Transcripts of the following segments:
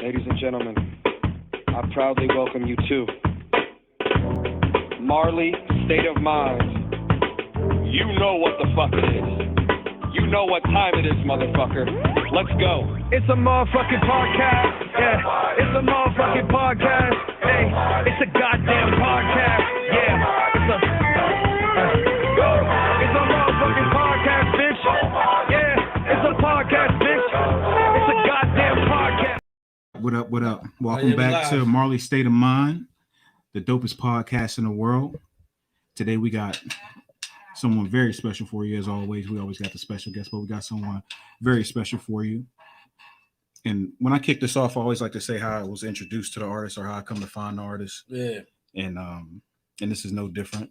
Ladies and gentlemen, I proudly welcome you to Marley State of Mind. You know what the fuck it is. You know what time it is, motherfucker. Let's go. It's a motherfucking podcast. Yeah, it's a motherfucking podcast. Hey, it's a goddamn podcast. Yeah, it's a motherfucking podcast, bitch. Yeah, it's a podcast, bitch. It's a goddamn podcast. What up? What up? Welcome back to Marley State of Mind, the dopest podcast in the world. Today we got someone very special for you, as always. We always got the special guest, but we got someone very special for you. And when I kick this off, I always like to say how I was introduced to the artist or how I come to find the artist. Yeah. And this is no different.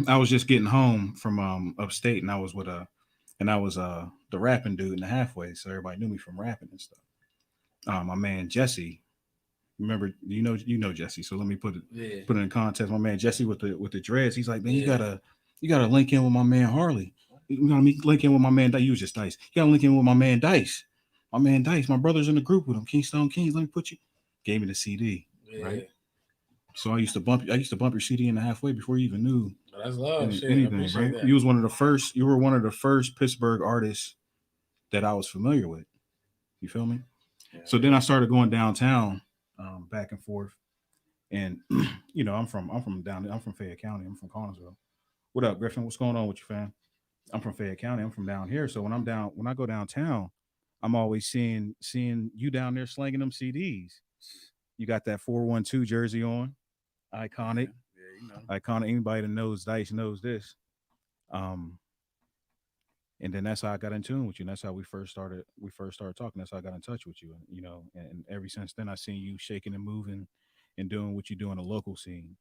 I was just getting home from upstate, and I was with the rapping dude in the halfway, so everybody knew me from rapping and stuff. My man Jesse, remember you know Jesse, so let me put it in context. My man Jesse with the dreads, he's like, man, you gotta link in with my man Harley. You gotta link in with my man. You was just Dice. You gotta link in with my man Dice. My man Dice, my brother's in the group with him. Keystone Kings. Let me put you. Gave me the CD, right? So I used to bump your CD in the halfway before you even knew. That's love. Anything, right? That. You were one of the first Pittsburgh artists that I was familiar with. You feel me? Yeah. So then I started going downtown, back and forth, and I'm from Fayette County. I'm from Collinsville. What up, Griffin? What's going on with you, fam? I'm from Fayette County. I'm from down here. So when I go downtown, I'm always seeing you down there slanging them CDs. You got that 412 jersey on, iconic. Yeah, iconic. Anybody that knows Dice knows this. And then that's how I got in tune with you. And that's how we first started talking. That's how I got in touch with you. And ever since then, I've seen you shaking and moving and doing what you do in the local scene.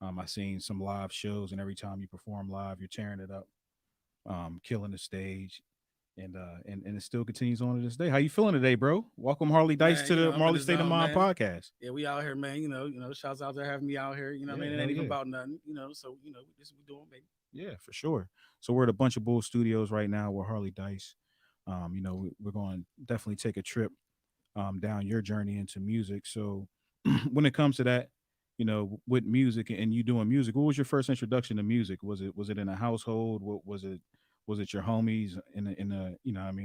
I've seen some live shows, and every time you perform live, you're tearing it up, killing the stage. And it still continues on to this day. How you feeling today, bro? Welcome Harley Dyse to the Marley State of Mind podcast. Yeah, we out here, man. Shouts out to having me out here. What I mean? It ain't even about nothing, so this is what we doing, baby. Yeah, for sure. So we're at a bunch of Bull Studios right now with Harley Dyse. We're going to definitely take a trip down your journey into music. So when it comes to that, with music and you doing music, what was your first introduction to music? Was it in a household? What was it? Was it your homies in the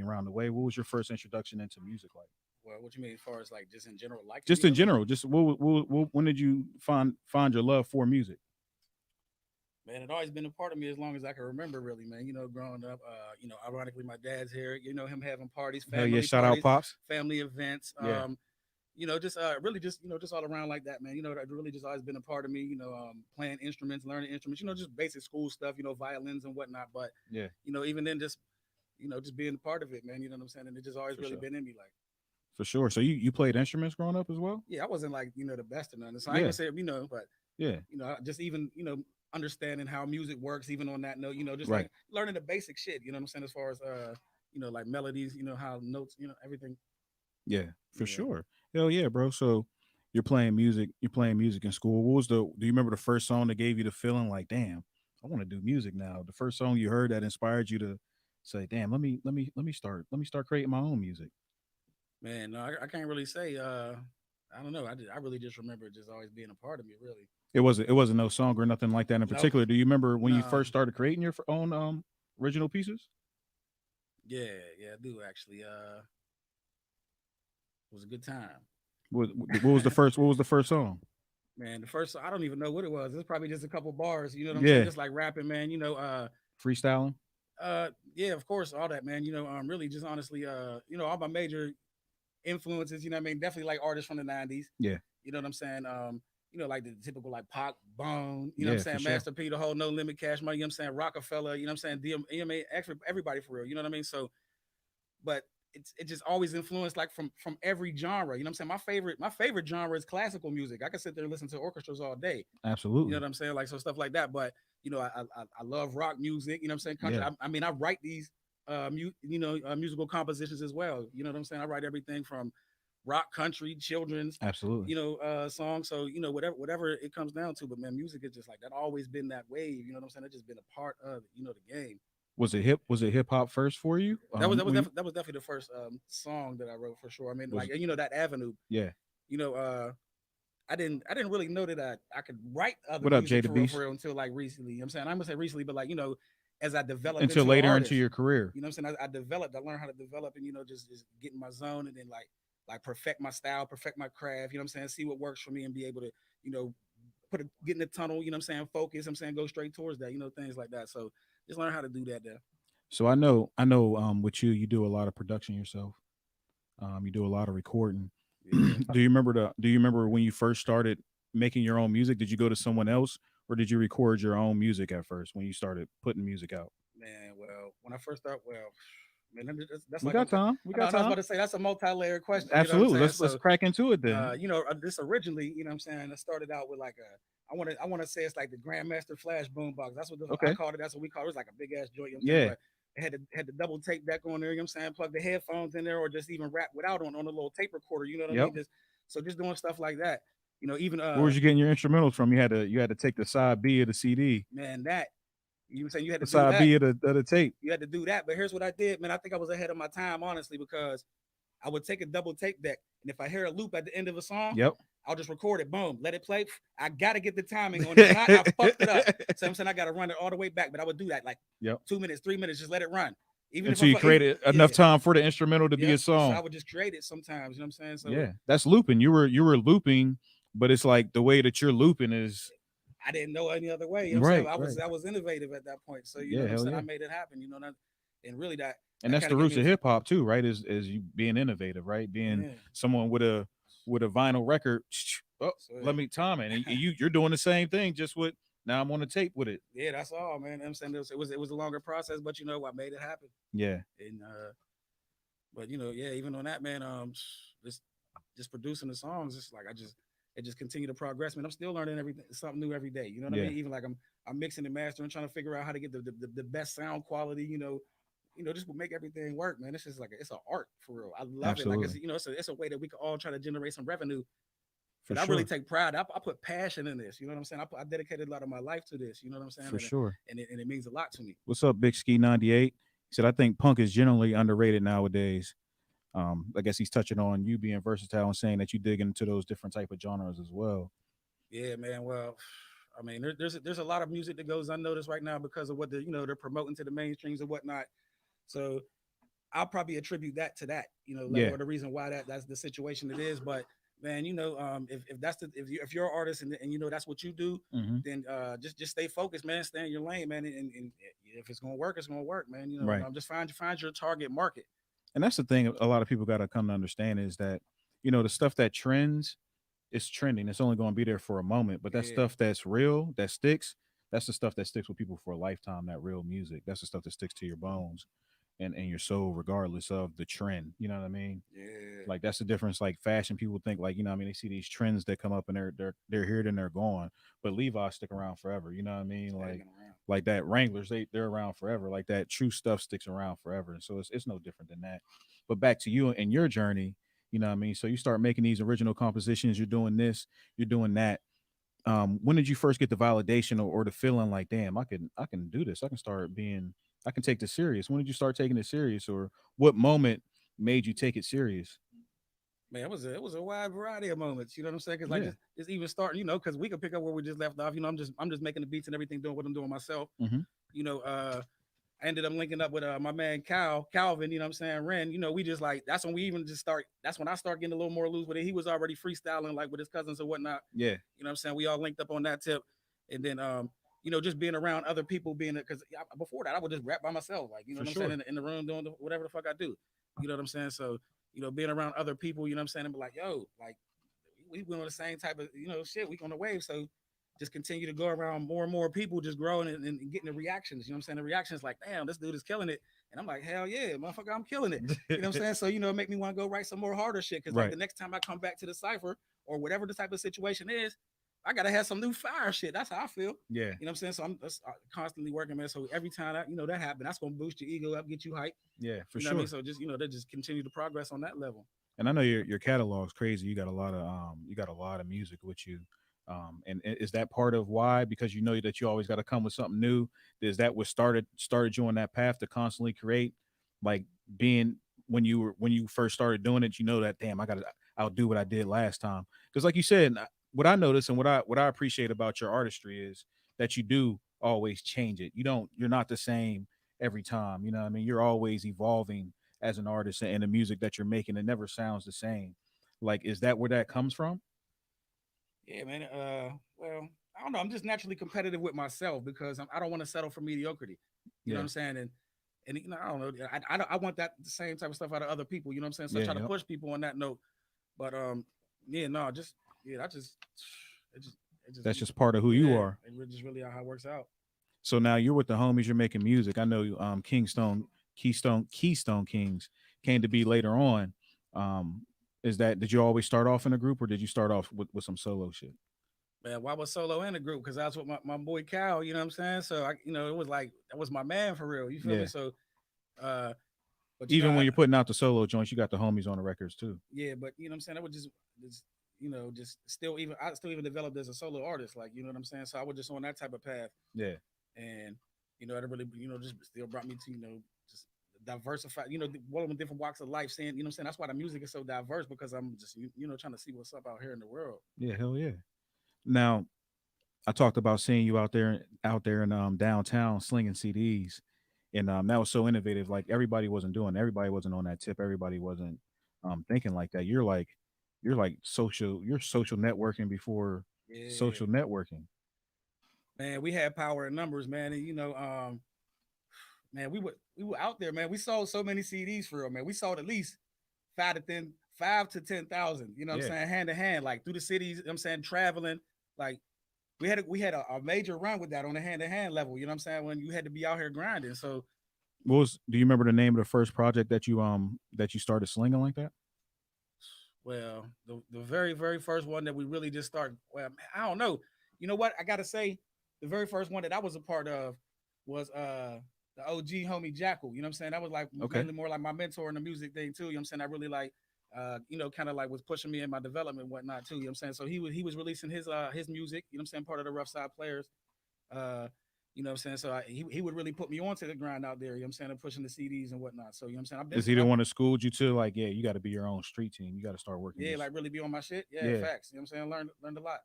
around the way? What was your first introduction into music like? Well, what you mean as far as like just in general? Like just in general, just when did you find your love for music? Man, it always been a part of me as long as I can remember, really, man. Growing up, ironically, my dad's here. Him having parties, family shout parties, out Pops, family events. Yeah. Really just all around like that, man. That really just always been a part of me. Playing instruments, learning instruments. Just basic school stuff. Violins and whatnot. But yeah, even then, just being a part of it, man. You know what I'm saying? And it just always been in me, like. For sure. So you played instruments growing up as well? Yeah, I wasn't like the best or nothing. So I ain't gonna say but yeah, just even understanding how music works, even on that note, just right. like learning the basic shit, you know what I'm saying, as far as like melodies, how notes, everything. Yeah, for sure. Hell yeah, bro. So you're playing music in school. Do you remember the first song that gave you the feeling like, damn, I want to do music now? The first song you heard that inspired you to say, damn, let me start creating my own music. Man, no, I can't really say. I don't know. I really just remember it just always being a part of me, really. It wasn't no song or nothing like that in particular. Do you remember when you first started creating your own original pieces? Yeah, I do actually. It was a good time. What was the first song? Man, the first, I don't even know what it was. It's probably just a couple bars. You know what I'm saying? Just like rapping, man. Freestyling. Yeah, of course, all that, man. Really, just honestly, all my major influences. Definitely like artists from the '90s. Yeah. You know what I'm saying? Like the typical like Pac, Bone, what I'm saying, Master P, the whole No Limit, Cash Money, I'm saying, Rockefeller, I'm saying, EMA, everybody for real, you know what I mean? So, but it just always influenced like from every genre, you know what I'm saying? My favorite genre is classical music. I can sit there and listen to orchestras all day. Absolutely. You know what I'm saying? Like, so stuff like that. But, I love rock music, you know what I'm saying? Country. Yeah. I write these, musical compositions as well. You know what I'm saying? I write everything from rock, country, children's, absolutely, songs. So whatever it comes down to, but man, music is just like that. Always been that wave. You know what I'm saying? It's just been a part of the game. Was it hip hop first for you? That was definitely the first song that I wrote for sure. I mean, Was like that avenue. yeah. You know, I didn't really know that I could write other What up, music Jada Beast? for real until like recently. You know what I'm saying? I'm gonna say recently, but like, as I developed Until into an later into artist, your career. you know what I'm saying? I developed, I learned how to develop and, just get in my zone and then like perfect my style, perfect my craft, you know what I'm saying? See what works for me and be able to, you know, get in the tunnel, you know what I'm saying? Focus, you know what I'm saying? Go straight towards that, things like that. So just learn how to do that there. So I know with you do a lot of production yourself. You do a lot of recording. Yeah. Do you remember when you first started making your own music? Did you go to someone else or did you record your own music at first when you started putting music out? Man, well, when I first started, well, man, that's We like a, got time. We I know, got I was about time. to say that's a multi-layered question. You know what I'm Absolutely. saying? Let's So, crack into it then. this originally, you know what I'm saying, I started out with like I want to say it's like the Grandmaster Flash boombox. That's what I Okay. called it. That's what we call it. It was like a big ass joint, you know what I'm saying? Yeah. But it had the double tape deck on there, you know what I'm saying? Plug the headphones in there or just even rap without on a little tape recorder, you know what I Yep. mean? Just doing stuff like that. Even Where was you getting your instrumentals from? You had to take the side B of the CD, man, that you were saying you had the to do side that. B of the tape. You had to do that. But here's what I did, man. I think I was ahead of my time, honestly, because I would take a double tape deck, and if I hear a loop at the end of a song, Yep. I'll just record it. Boom, let it play. I gotta get the timing on. If not, I fucked it up. So I'm saying I gotta run it all the way back. But I would do that like Yep. 2 minutes, 3 minutes, just let it run. Even if Until I'm you even, created enough yeah, time for the instrumental to be yeah. a So I song. would just create it sometimes. You know what I'm saying? So Yeah, that's looping. You were looping, but it's like the way that you're looping is I didn't know any other way. You know what I'm saying? right, I was right. I was innovative at that point. So you know Yeah, what I'm hell saying? I yeah. made it happen. That, and really And that that's kind the of gave roots me of hip hop too, right? Is you being innovative, right? Being yeah. someone with a vinyl record. Oh, So let me time it. And you're doing the same thing, just with now I'm on the tape with it. yeah, that's all, man. You know what I'm saying it was a longer process, but I made it happen. Yeah, And but yeah, even on that, man, just just producing the songs, just like it just continue to progress, man. I'm still learning everything, something new every day. You know what I yeah, mean? Even like I'm mixing and mastering, trying to figure out how to get the best sound quality. Just make everything work, man. It's just like it's an art for real. I love it. Like absolutely, it's a way that we can all try to generate some revenue. for But I really sure, take pride. I put passion in this. You know what I'm saying? I dedicated a lot of my life to this. You know what I'm saying? for sure. And it means a lot to me. What's up, Big Ski 98? He said I think punk is generally underrated nowadays. I guess he's touching on you being versatile and saying that you dig into those different type of genres as well. Yeah, man. Well, I mean, there's a lot of music that goes unnoticed right now because of what they're promoting to the mainstreams and whatnot. So I'll probably attribute that to that, Yeah. or the reason why that's the situation it is. But man, if that's if you're an artist and that's what you do, Hmm. then just stay focused, man. Stay in your lane, man. And if it's gonna work, it's gonna work, man. Right. Just find your target market. And that's the thing a lot of people got to come to understand is that, the stuff that trends is trending. It's only going to be there for a moment, but that Yeah, stuff that's real, that sticks, that's the stuff that sticks with people for a lifetime, that real music. That's the stuff that sticks to your bones and your soul, regardless of the trend. You know what I mean? yeah, Like that's the difference. Like fashion, people think like, I mean, they see these trends that come up and they're here, then they're gone. But Levi's stick around forever. You know what I mean? they've Like been around. like that Wranglers, they're around forever. Like that true stuff sticks around forever. And so it's no different than that. But back to you and your journey, you know what I mean? So you start making these original compositions, you're doing this, you're doing that. When did you first get the validation or the feeling like, damn, I can do this. I can take this serious. When did you start taking it serious? Or what moment made you take it serious? Man, it was a wide variety of moments. You know what I'm saying? Because like Yeah. just even starting, because we could pick up where we just left off. I'm just making the beats and everything, doing what I'm doing myself. Hmm. You know, I ended up linking up with my man Calvin. You know what I'm saying? Ren. We just like that's when we even just start. That's when I start getting a little more loose with it. He was already freestyling like with his cousins and whatnot. Yeah. You know what I'm saying? We all linked up on that tip, and then just being around other people, being because before that I would just rap by myself, like For what I'm saying, sure. in the room doing whatever the fuck I do. You know what I'm saying? So being around other people, you know what I'm saying, and be like, yo, like we went on the same type of shit. We on the wave, so just continue to go around more and more people, just growing and getting the reactions. You know what I'm saying? The reactions like, damn, this dude is killing it, and I'm like, hell yeah, motherfucker, I'm killing it. You know what I'm saying? So it make me want to go write some more harder shit because like Right. the next time I come back to the cipher or whatever the type of situation is, I gotta have some new fire shit. That's how I feel. Yeah. You know what I'm saying? So I'm just constantly working, man. So every time that happens, that's gonna boost your ego up, get you hype. Yeah, for You know what I mean? sure. So just they just continue to progress on that level. And I know your catalog's crazy. You got a lot of music with you. And is that part of why? Because you know that you always got to come with something new. Is that what started you on that path to constantly create, like being when you first started doing it, you know that damn, I'll do what I did last time. Because like you said, what I notice and what I appreciate about your artistry is that you do always change it. You're not the same every time. You know what I mean? You're always evolving as an artist, and the music that you're making, it never sounds the same. Like, is that where that comes from? Yeah, man. Well, I don't know. I'm just naturally competitive with myself because I don't want to settle for mediocrity. You know what Yeah. I'm saying? And you know, I don't know. I want that the same type of stuff out of other people. You know what I'm saying? So I Yeah. try to Yep. push people on that note. But yeah, no, just yeah, I just it just it just That's just part of who you yeah, are. just really how it works out. So now you're with the homies, you're making music. I know Keystone Kings came to be later on. Um, is that did you always start off in a group or did you start off with some solo shit? Man, why was solo in the group? Because that's what my boy Cal, you know what I'm saying? So it was like that was my man for real. You feel me? Yeah. So uh but Even when you're putting out the solo joints, you got the homies on the records too. yeah, but you know what I'm saying? I would just just still even I still even developed as a solo artist, like you know what I'm saying? So I was just on that type of path. Yeah. And it really just still brought me to just diversify, one of the different walks of life, saying, what I'm saying, that's why the music is so diverse, because I'm just trying to see what's up out here in the world. Yeah, hell yeah. Now, I talked about seeing you out there in downtown slinging CDs, and that was so innovative. Like everybody wasn't on that tip. Everybody wasn't thinking like that. You're social networking before Yeah, social networking. man, we had power in numbers, man. And man, we were out there, man. We sold so many CDs for real, man. We sold at least 5 to 10,000, you know what I'm Yeah. saying, hand to hand, like through the cities, you know what I'm saying, traveling. Like we had a major run with that on the hand to hand level, you know what I'm saying, when you had to be out here grinding. So Do you remember the name of the first project that you started slinging like that? well, the very, very first one that we really just started, well, I don't know. You know what? I gotta say, the very first one that I was a part of was the OG homie Jackal. You know what I'm saying? That was like Okay. mainly more like my mentor in the music thing too. You know what I'm saying? I really like kind of like was pushing me in my development and whatnot too. You know what I'm saying? So he was releasing his music, you know what I'm saying, part of the Rough Side Players. Uh you know what I'm saying? So he would really put me onto the grind out there, you know what I'm saying, and pushing the CDs and whatnot. So, you know what I'm saying? Is he the one that schooled you to like, yeah, you got to be your own street team. You got to start working Yeah, this. like really be on my shit. Yeah, Yeah. facts. You know what I'm saying? Learned a lot.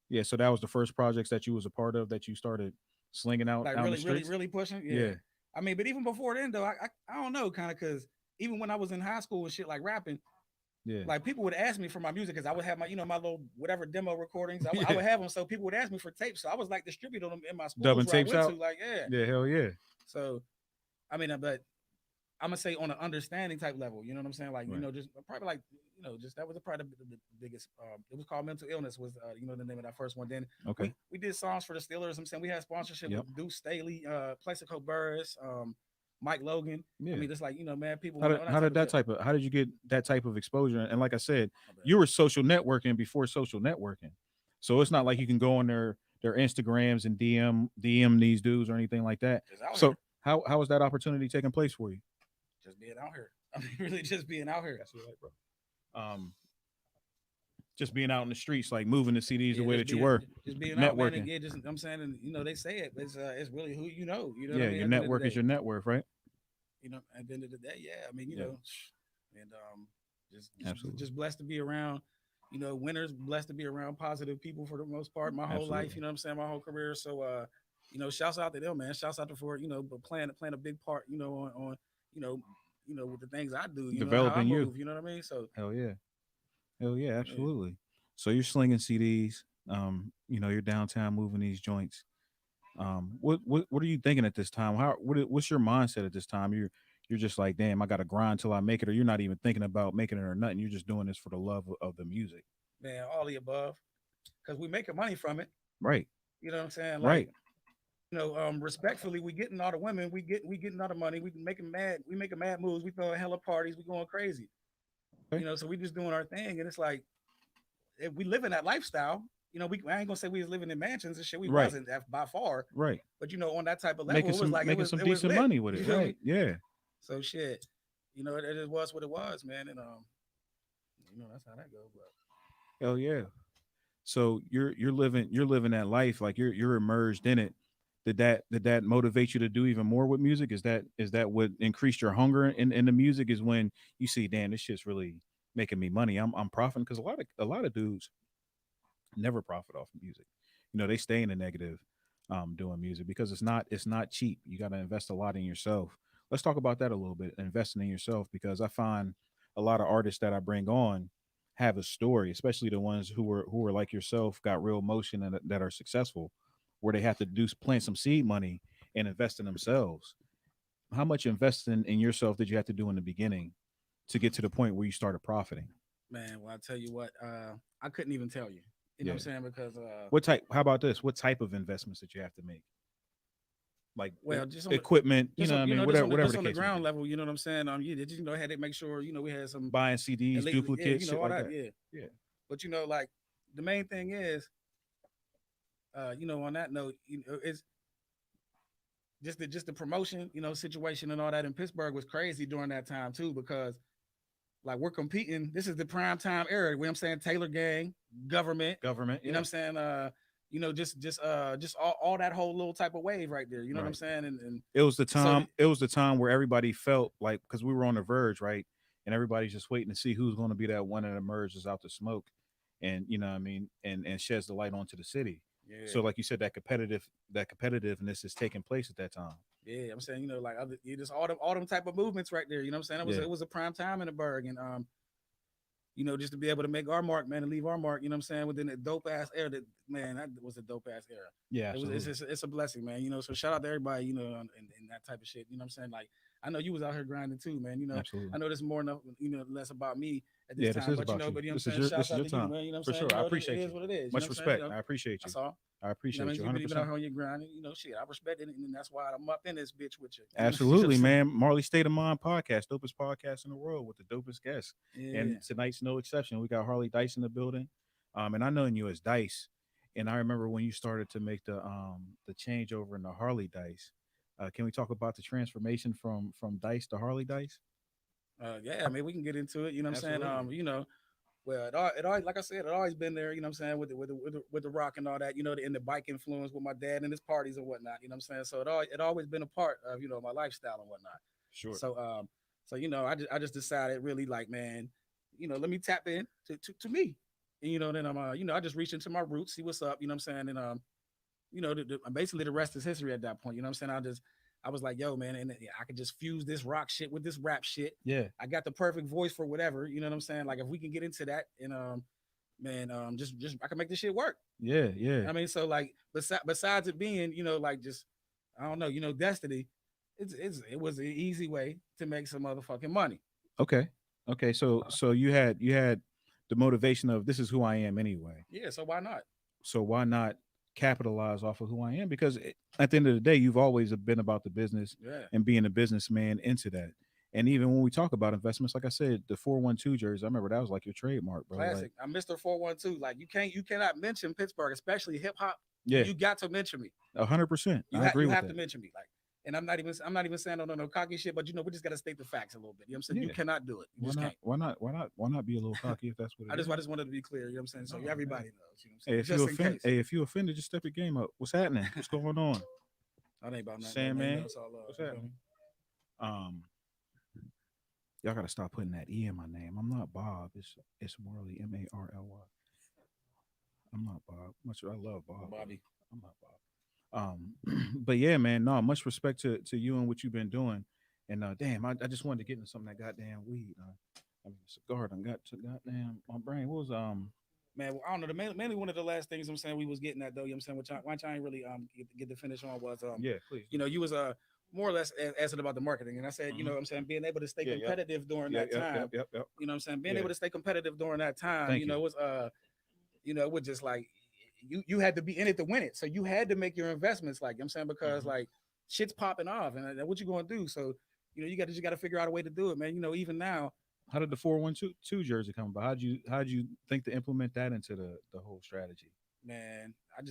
Yeah. So that was the first projects that you was a part of that you started slinging Like out in the really, really, streets. really pushing. Yeah. Yeah. I mean, but even before then though, I don't know, kind of, because even when I was in high school and shit, like rapping, Yeah. like people would ask me for my music because I would have my, my little whatever demo recordings. I Yeah. would have them, so people would ask me for tapes. So I was like distributing them in my Dubbing schools where I tapes went to. out. Like, yeah. Yeah. Hell yeah. So I mean, but I'm gonna say on an understanding type level. You know what I'm saying? Like, Right. just probably like, just that was probably the biggest. It was called Mental Illness, was the name of that first one. Then Okay. we did songs for the Steelers. I'm saying we had sponsorship Yep. with Deuce Staley, Plaxico Burris, Mike Logan. I Yeah. mean, just like, man, people on How that did type of tip. how did you get that type of exposure? And like I said, My bad. you were social networking before social networking, so it's not like you can go on their Instagrams and DM these dudes or anything like that. Just out So here, how was that opportunity taking place for you? just being out here. I mean, really, just being out here. That's what I like, bro. Um, just being out in the streets, like moving the CDs the Yeah, way that you were, just being out, man. And networking. yeah, just I'm saying, and they say it, it's really who you know. You know what Yeah, I mean? your At the end of the network is day, your net worth, right? at the end of the day, yeah. I mean, Yeah. and Absolutely. just blessed to be around, winners, blessed to be around positive people for the most part, my whole life, Absolutely. you know what I'm saying, my whole career. So shouts out to them, man. Shouts out to for, but playing a big part, on with the things I do, how I Developing you. move, you know what I mean? So Hell yeah. Hell yeah, yeah. absolutely. So you're slinging CDs. You're downtown moving these joints. What are you thinking at this time? What's your mindset at this time? You're just like, damn, I got to grind till I make it, or you're not even thinking about making it or nothing. You're just doing this for the love of the music. Man, all the above, because we making money from it. Right. You know what I'm saying? Like, Right. respectfully, we getting all the women, we getting all the money, we making mad moves, we throwing hella parties, we going crazy. Okay. So we just doing our thing, and it's like, if we live in that lifestyle. I ain't gonna say we was living in mansions and shit. We Right. wasn't that by far, Right. but on that type of level, Making it was some like making some it was decent lit. money with You it. feel Right. me? Yeah. So shit, it was what it was, man, and that's how that goes. But Hell yeah. So you're living that life, like you're immersed in it. Did that motivate you to do even more with music? Is that what increased your hunger in the music? Is when you see, damn, this shit's really making me money. I'm profiting, because a lot of dudes never profit off of music. They stay in the negative, doing music, because it's not cheap. You got to invest a lot in yourself. Let's talk about that a little bit, investing in yourself, because I find a lot of artists that I bring on have a story, especially the ones who are like yourself, got real motion, and that are successful, where they have to plant some seed money and invest in themselves. How much investing in yourself did you have to do in the beginning to get to the point where you started profiting? Man, well, I tell you what, I couldn't even tell you. You know Yeah. what I'm saying? Because What type? How about this? What type of investments did you have to make? Like well, just on the equipment, just what on, I mean, just whatever on the the case may ground be. level, you know what I'm saying? You did had to make sure we had some Buying CDs, elite, yeah, duplicates, shit all like that, that. yeah. Yeah. But like the main thing is, on that note, it's just the promotion, situation and all that in Pittsburgh was crazy during that time too, because like we're competing. This is the prime time era. You know what I'm saying? Taylor Gang, government. Government, You know yeah. what I'm saying? Just all that whole little type of wave right there. You know what I'm Right. saying? And It was the so time. It was the time where everybody felt like, because we were on the verge, right? And everybody's just waiting to see who's going to be that one that emerges out the smoke, and what I mean, and sheds the light onto the city. yeah, So, like you said, that competitiveness is taking place at that time. yeah, I'm saying like just all them type of movements right there. You know what I'm saying? Yeah. It was a prime time in the Berg, and just to be able to make our mark, man, and leave our mark, you know what I'm saying, within that dope ass era. That was a dope ass era. Yeah, absolutely. It's a blessing, man. So shout out to everybody, in that type of shit. You know what I'm saying? Like I know you was out here grinding too, man. Absolutely. I know this more enough, less about me at this Yeah, this time, is but about you. but you know what This I'm is saying? your this Shouts is out your to you, time, man. You know what for I'm saying? sure. I It appreciate is you. what it is. Much You know what I'm saying? respect. I appreciate you. That's all. I You know appreciate what I mean? you. You've 100. been out percent here on your grind, shit. I respect it, and that's why I'm up in this bitch with you. You know what Absolutely, I'm saying? man. Marley State of Mind podcast, dopest podcast in the world with the dopest guests, Yeah. and tonight's no exception. We got Harley Dyse in the building, and I know you as Dice, and I remember when you started to make the change over in the Harley Dyse. Can we talk about the transformation from Dice to Harley Dyse? Yeah, I mean, we can get into it. You know what I'm saying? Absolutely. Well, it always, like I said, it always been there. You know what I'm saying, with the rock and all that. And the bike influence with my dad and his parties and whatnot. You know what I'm saying? So it always been a part of my lifestyle and whatnot. Sure. So I just decided really like, man, let me tap in to me. And then I'm I just reached into my roots, see what's up. You know what I'm saying? And basically the rest is history at that point. You know what I'm saying? I was like, yo, man, and I could just fuse this rock shit with this rap shit. Yeah. I got the perfect voice for whatever. You know what I'm saying? Like if we can get into that, and man, just I can make this shit work. Yeah. Yeah. I mean, so like besides it being, like just I don't know, destiny. It was an easy way to make some motherfucking money. Okay. Okay. So you had the motivation of, this is who I am anyway. Yeah, so why not? So why not capitalize off of who I am? Because at the end of the day, you've always been about the business Yeah. and being a businessman into that. And even when we talk about investments, like I said, the 412 jersey, I remember that was like your trademark, bro. Like, Classic. I'm Mr. 412. Like you cannot mention Pittsburgh, especially hip hop. yeah, You got to mention me. 100%. I agree You with have to that. mention me. Like, and I'm not even saying no cocky shit, but we just gotta state the facts a little bit. You know what I'm saying? You Yeah. cannot do it. You Why just not? can't. Why not? Why not? Why not be a little cocky if that's what it is? I just wanted to be clear. You know what I'm saying? So No, everybody man. knows. You know what I'm Hey, saying? if Just you in offend, case. hey, if you offended, just step your game up. What's happening? What's going on? That ain't about nothing. Sam, man. It's all love. What's You feel happening? me? Y'all gotta stop putting that E in my name. I'm not Bob. It's Marley, Marly. I'm not Bob. Much I love Bob. Bobby. I'm not Bob. But yeah, man. No, much respect to you and what you've been doing. And damn, I just wanted to get into some of that goddamn weed. I mean, cigar done got to goddamn my brain. What was Man, well, I don't know. Mainly one of the last things I'm saying we was getting at though. You know what I'm saying? Which I ain't really get the finish on was Yeah, please. you was more or less asking about the marketing, and I said, you know what I'm saying, being able to stay Yeah, yep. competitive during Yeah, that time. yep. You know what I'm saying? Being Yeah. able to stay competitive during that time, Thank you. was it was just like you had to be in it to win it. So you had to make your investments, like, you know what I'm saying, because like shit's popping off, and what you gonna do? So, you got to figure out a way to do it, man. Even now, How did the 412 jersey come about? How'd you think to implement that into the whole strategy? man, I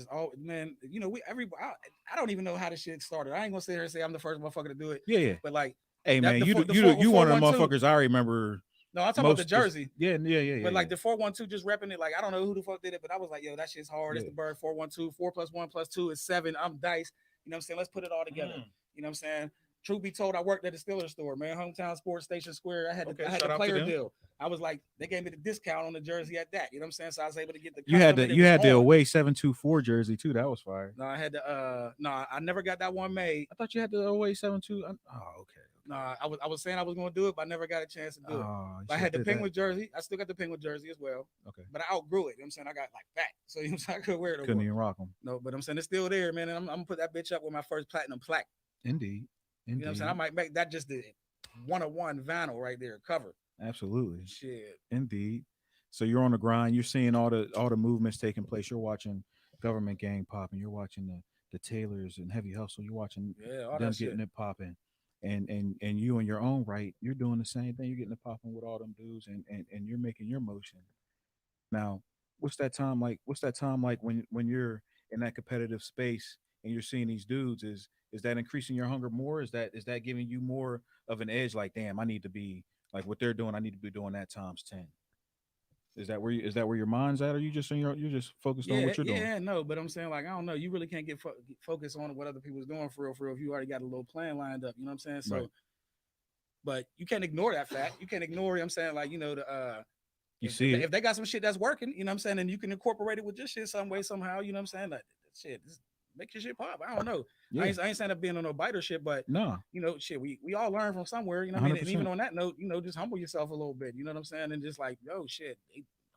don't even know how this shit started. I ain't gonna sit here and say I'm the first motherfucker to do it. Yeah, yeah. But like Hey that, man, the you four- do- the you four- do- you one of the 412 motherfuckers I remember No, I'm talking about the Most jersey. yeah. But like the 412 just repping it, like I don't know who the fuck did it, but I was like, yo, that shit's hard. Yeah. It's the bird 412, 4 plus 1 plus 2 is 7. I'm Dice. You know what I'm saying? Let's put it all together. You know what I'm saying? Truth be told, I worked at the Steelers store, man. Hometown Sports Station Square. I had Okay, I had shout the out to player them. deal. I was like, they gave me the discount on the jersey at that. You know what I'm saying? So I was able to get the You custom. had the and it you was had the on. away 724 jersey too. That was fire. No, I had the no, I never got that one made. I thought you had the away 72. Oh, okay. No, I was saying I was gonna do it, but I never got a chance to do it. Oh, you But I should had the did that. Penguin jersey. I still got the Penguin jersey as well. Okay. But I outgrew it. You know what I'm saying? I got like fat. So you know what I'm saying? I couldn't wear it no Couldn't more. even rock them. No, but I'm saying it's still there, man. And I'm gonna put that bitch up with my first platinum plaque. Indeed. You know what I'm saying? I might make that just the 101 vinyl right there, cover. Absolutely. Shit. Indeed. So you're on the grind. You're seeing all the movements taking place. You're watching government gang popping. You're watching the Taylors and Heavy Hustle. You're watching All them that getting shit. it popping. And you in your own right, you're doing the same thing. You're getting it popping with all them dudes and you're making your motion. Now, what's that time like? What's that time like when you're in that competitive space and you're seeing these dudes? Is that increasing your hunger more? Is that giving you more of an edge? Like, damn, I need to be like what they're doing. I need to be doing that times 10. Is that where your mind's at? Or you just you're just focused on what you're doing? Yeah, no, but I'm saying like I don't know. You really can't get focused on what other people's doing for real. If you already got a little plan lined up, you know what I'm saying? So, Right. but you can't ignore that fact. You can't ignore. I'm saying like You see it. if they got some shit that's working, you know what I'm saying, and you can incorporate it with your shit some way somehow. You know what I'm saying? Like shit, just make your shit pop. I don't know. Yeah. I ain't saying up being on no biter shit, but No. you know, shit, we all learn from somewhere. You know what I mean? And 100%. even on that note, you know, just humble yourself a little bit. You know what I'm saying? And just like, yo, shit,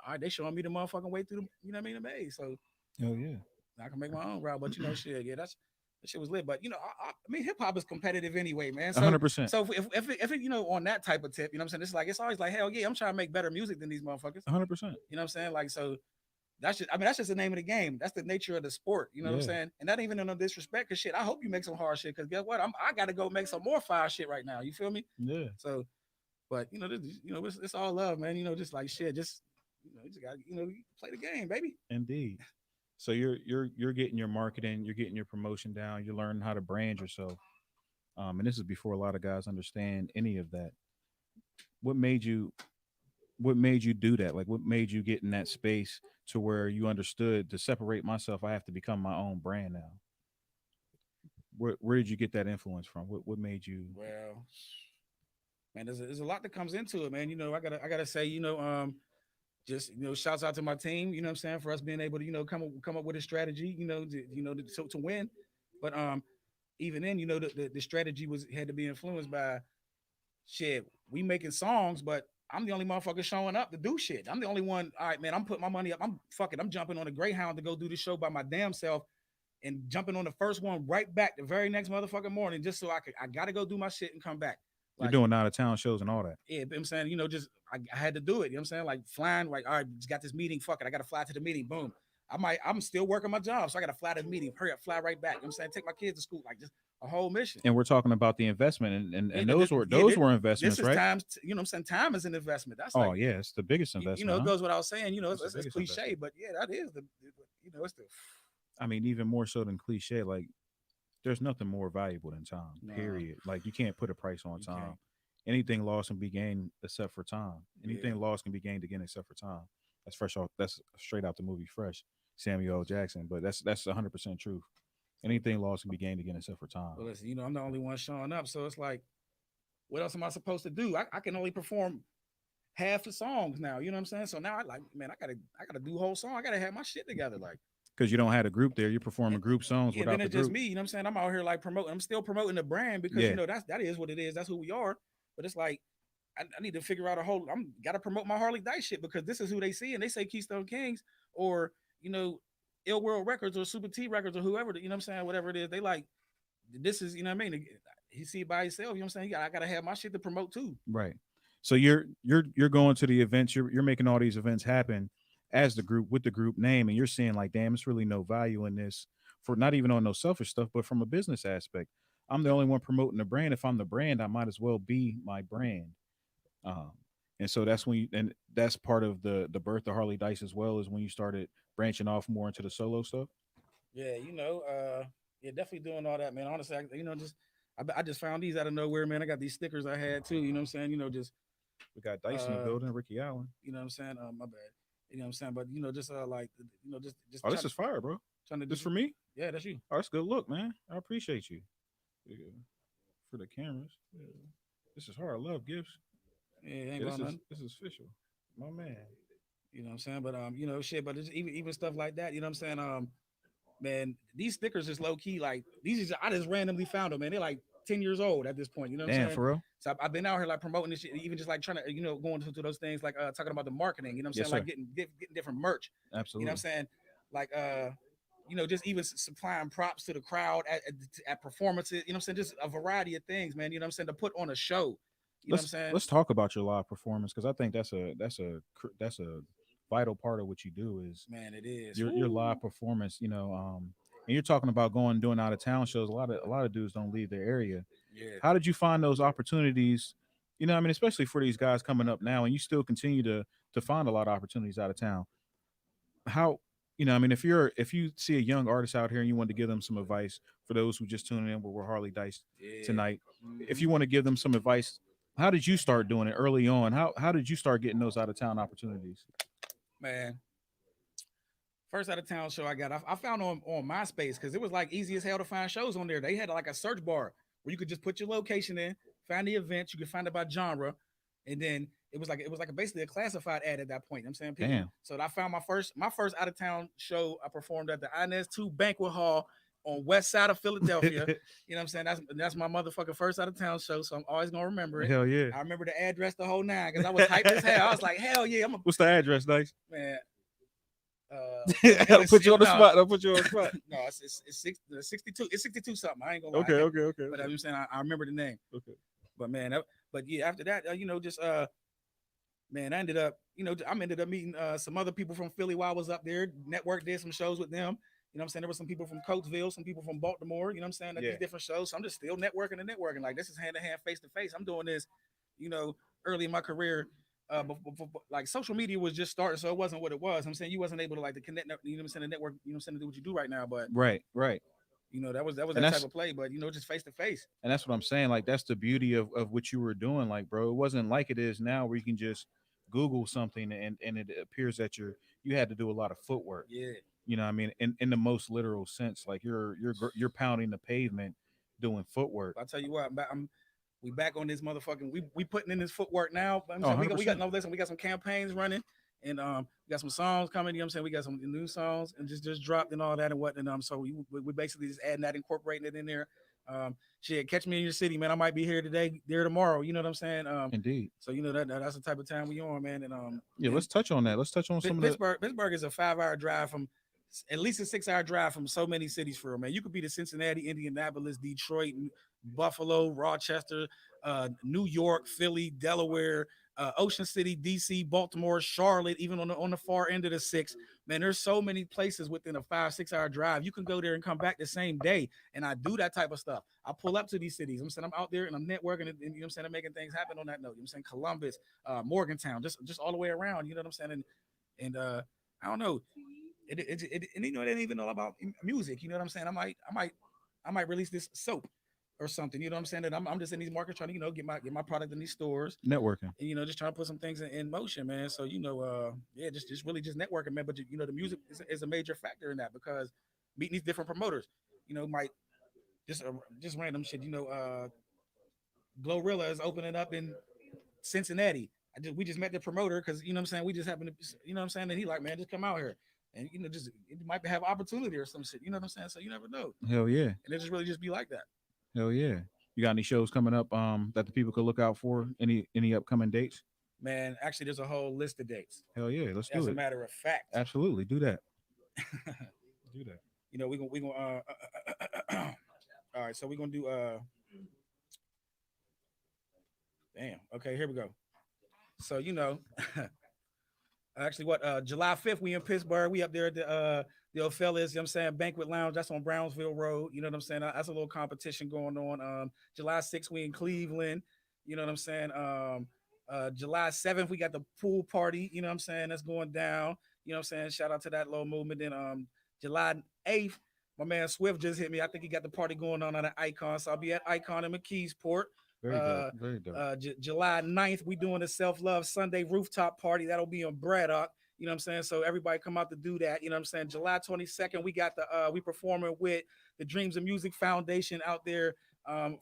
all right, they showing me the motherfucking way through the, you know what I mean, the maze. So Oh yeah. I can make my own route. But you know, shit, yeah, that shit was lit. But you know, I mean, hip hop is competitive anyway, man. So 100%. so if it, you know, on that type of tip, you know what I'm saying? It's like it's always like, hell yeah, I'm trying to make better music than these motherfuckers. 100%. You know what I'm saying? Like so. That's just the name of the game. That's the nature of the sport. You know what I'm saying? And that even in no disrespect, cause shit, I hope you make some hard shit. Cause guess what? I gotta go make some more fire shit right now. You feel me? Yeah. So, but you know, it's all love, man. You know, just like shit, just you know, you just gotta play the game, baby. Indeed. So you're getting your marketing, you're getting your promotion down, you're learning how to brand yourself. And this is before a lot of guys understand any of that. What made you do that? Like what made you get in that space to where you understood to separate myself, I have to become my own brand now? Where did you get that influence from? What made you? Well, man, there's a lot that comes into it, man. You know, I gotta say, just shouts out to my team. You know what I'm saying, for us being able to come up with a strategy. To win. But even then, the strategy had to be influenced by shit. We making songs, but I'm the only motherfucker showing up to do shit. I'm the only one. All right, man. I'm putting my money up. I'm jumping on a Greyhound to go do the show by my damn self, and jumping on the first one right back the very next motherfucking morning, just so I gotta go do my shit and come back. You're doing out of town shows and all that. Yeah, but I'm saying, I had to do it. You know what I'm saying? Like flying, like, all right, just got this meeting. Fuck it. I got to fly to the meeting. Boom. I'm still working my job. So I got to fly to the meeting. Hurry up, fly right back. You know what I'm saying? Take my kids to school. Like just a whole mission. And we're talking about the investment and those were investments, this is right? Times, you know what I'm saying? Time is an investment. That's like, yeah, it's the biggest investment. It goes what I was saying, it's cliche, investment. but yeah, that is it's the I mean, even more so than cliche, like there's nothing more valuable than time, period. Like you can't put a price on time. Can't. Anything lost can be gained except for time. Anything lost can be gained again except for time. That's fresh off. That's straight out the movie Fresh, Samuel L. Jackson. But that's 100% truth. Anything lost can be gained again except for time. Well, listen, I'm the only one showing up, so it's like, what else am I supposed to do? I can only perform half the songs now. You know what I'm saying? So now I gotta do whole song. I gotta have my shit together, like. Because you don't have a group there, you're performing group songs without then it's the group. Just me. You know what I'm saying? I'm out here like promoting. I'm still promoting the brand because that is what it is. That's who we are. But it's like I need to figure out gotta promote my Harley Dyse shit because this is who they see and they say Keystone Kings or Ill World Records or Super T Records or whoever, you know what I'm saying, whatever it is, they like this is, you know what I mean? He see it by himself, you know what I'm saying? I gotta have my shit to promote too. Right. So you're going to the events, you're making all these events happen as the group with the group name, and you're seeing like, damn, it's really no value in this for not even on no selfish stuff, but from a business aspect. I'm the only one promoting the brand. If I'm the brand, I might as well be my brand. And so that's when and that's part of the birth of Harley Dyse as well, is when you started branching off more into the solo stuff. Yeah, definitely doing all that, man. Honestly, I just found these out of nowhere, man. I got these stickers I had too, you know what I'm saying? Just We got Dice in the building, Ricky Allen. You know what I'm saying? My bad. You know what I'm saying? But just like just Oh, this is fire, bro. trying to This for me? Yeah, that's you. Oh, that's a good look, man. I appreciate you. Yeah. For the cameras. Yeah. This is hard. I love gifts. Yeah, ain't Yeah, about nothing. this is official. My man. You know what I'm saying? But shit, but it's even stuff like that, you know what I'm saying? Man, these stickers is low key, like I just randomly found them, man. They're like 10 years old at this point, you know what I'm saying? For real? So I've been out here like promoting this shit, even just like trying to, going to those things, like talking about the marketing, you know what I'm Yes, saying? Like sir. getting different merch. Absolutely. You know what I'm saying? Like just even supplying props to the crowd at performances, you know what I'm saying? Just a variety of things, man. You know what I'm saying? To put on a show. You know what I'm saying? Let's talk about your live performance, because I think that's a vital part of what you do is, man, it is your live performance. And you're talking about doing out of town shows. A lot of dudes don't leave their area. Yeah. How did you find those opportunities? I mean, especially for these guys coming up now, and you still continue to find a lot of opportunities out of town. How, I mean, if you see a young artist out here and you want to give them some advice, for those who just tuning in, we're Harley Dyse tonight. If you want to give them some advice, how did you start doing it early on? How did you start getting those out of town opportunities? Man, first out of town show I got, I found on MySpace, because it was like easy as hell to find shows on there. They had like a search bar where you could just put your location in, find the events, you could find it by genre, and then it was like basically a classified ad at that point. You know what I'm saying? Damn. So I found my first out of town show. I performed at the Inez 2 Banquet Hall on west side of Philadelphia. You know what I'm saying? That's my motherfucking first out of town show, so I'm always gonna remember it. Hell yeah. I remember the address the whole nine, because I was hyped as hell. I was like, hell yeah, What's the address, Dice? Man. I'll put you on the spot. I'll put you on the spot. No, it's 62. It's 62 something. I ain't gonna lie. Okay. But I'm saying I remember the name. Okay. But man, but yeah, after that, man, I ended up meeting some other people from Philly while I was up there. Network did some shows with them. You know what I'm saying? There were some people from Coatesville, some people from Baltimore, you know what I'm saying? At these different shows. So I'm just still networking. Like, this is hand to hand, face to face. I'm doing this, early in my career. Like, social media was just starting, so it wasn't what it was. I'm saying you wasn't able to like to connect, you know what I'm saying, the network, you know what I'm saying, to do what you do right now. But right. That was that type of play, but just face to face. And that's what I'm saying. Like, that's the beauty of what you were doing. Like, bro, it wasn't like it is now, where you can just Google something and it appears that you had to do a lot of footwork. Yeah. You know what I mean? In the most literal sense, like you're pounding the pavement doing footwork. I'll tell you what, we back on this motherfucking, we putting in this footwork now. Oh, we got some campaigns running, and we got some songs coming. You know what I'm saying? We got some new songs and just dropped and all that and what. And so we basically just adding that, incorporating it in there. Shit, catch me in your city, man. I might be here today, there tomorrow. You know what I'm saying? Indeed. So that's the type of time we on, man. And let's touch on that. Let's touch on some Pittsburgh. Pittsburgh is a 5-hour drive from, at least a 6-hour drive from so many cities for real, man. You could be to Cincinnati, Indianapolis, Detroit, Buffalo, Rochester, New York, Philly, Delaware, Ocean City, DC, Baltimore, Charlotte, even on the far end of the 6. Man, there's so many places within a 5-6 hour drive. You can go there and come back the same day. And I do that type of stuff. I pull up to these cities. I'm saying I'm out there and I'm networking, and you know what I'm saying, I'm making things happen on that note. You know what I'm saying? Columbus, Morgantown, just all the way around. You know what I'm saying? And I don't know. And it ain't even all about music. You know what I'm saying? I might release this soap or something. You know what I'm saying? And I'm just in these markets trying to get my product in these stores, networking, and just trying to put some things in motion, man. So just really just networking, man. But the music is a major factor in that, because meeting these different promoters, might just random shit. Glorilla is opening up in Cincinnati. We just met the promoter because you know what I'm saying. We just happened to, you know what I'm saying. And he like, man, just come out here. And just it might have opportunity or some shit. You know what I'm saying? So you never know. Hell yeah. And it just really just be like that. Hell yeah. You got any shows coming up that the people could look out for? Any upcoming dates? Man, actually, there's a whole list of dates. Hell yeah, let's do it. As a matter of fact. Absolutely, do that. Do that. We gonna all right. So we're gonna do damn. Okay, here we go. So actually, July 5th, we in Pittsburgh. We up there at the Ophelis, you know what I'm saying, Banquet Lounge. That's on Brownsville Road. You know what I'm saying? That's a little competition going on. July 6th, we in Cleveland. You know what I'm saying? July 7th, we got the pool party. You know what I'm saying? That's going down. You know what I'm saying? Shout out to that little movement. Then July 8th, my man Swift just hit me. I think he got the party going on at Icon. So I'll be at Icon in McKeesport. Very dope. Very dope. July 9th, we doing a self-love Sunday rooftop party. That'll be on Braddock. You know what I'm saying? So everybody come out to do that. You know what I'm saying? July 22nd, we got we performing with the Dreams of Music Foundation out there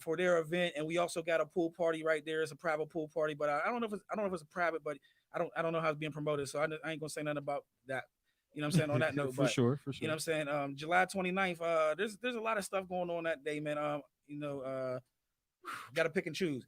for their event, and we also got a pool party right there. It's a private pool party, but I don't know if it's a private, but I don't know how it's being promoted, so I ain't gonna say nothing about that. You know what I'm saying on that note, for sure. You know what I'm saying? July 29th, there's a lot of stuff going on that day, man. Got to pick and choose.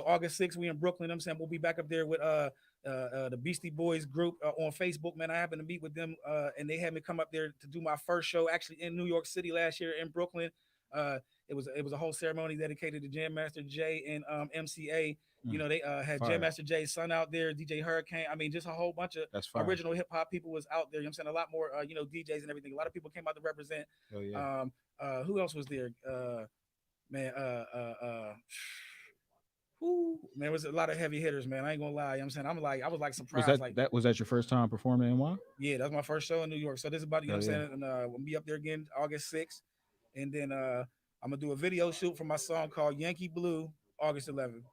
August 6th, we in Brooklyn. I'm saying we'll be back up there with the Beastie Boys group on Facebook, man. I happened to meet with them, and they had me come up there to do my first show actually in New York City last year in Brooklyn. It was a whole ceremony dedicated to Jam Master Jay and MCA. They had Jam Master Jay's son out there, DJ Hurricane. I mean, just a whole bunch of original hip hop people was out there. You know what I'm saying? A lot more, DJs and everything. A lot of people came out to represent. Hell yeah. Who else was there? Man, man, was a lot of heavy hitters, man. I ain't gonna lie. You know what I'm saying? I was like surprised. Was that your first time performing in NY? Yeah, that's my first show in New York. So this is about, you know what I'm saying? And we'll be up there again August 6th. And then I'm gonna do a video shoot for my song called Yankee Blue, August 11th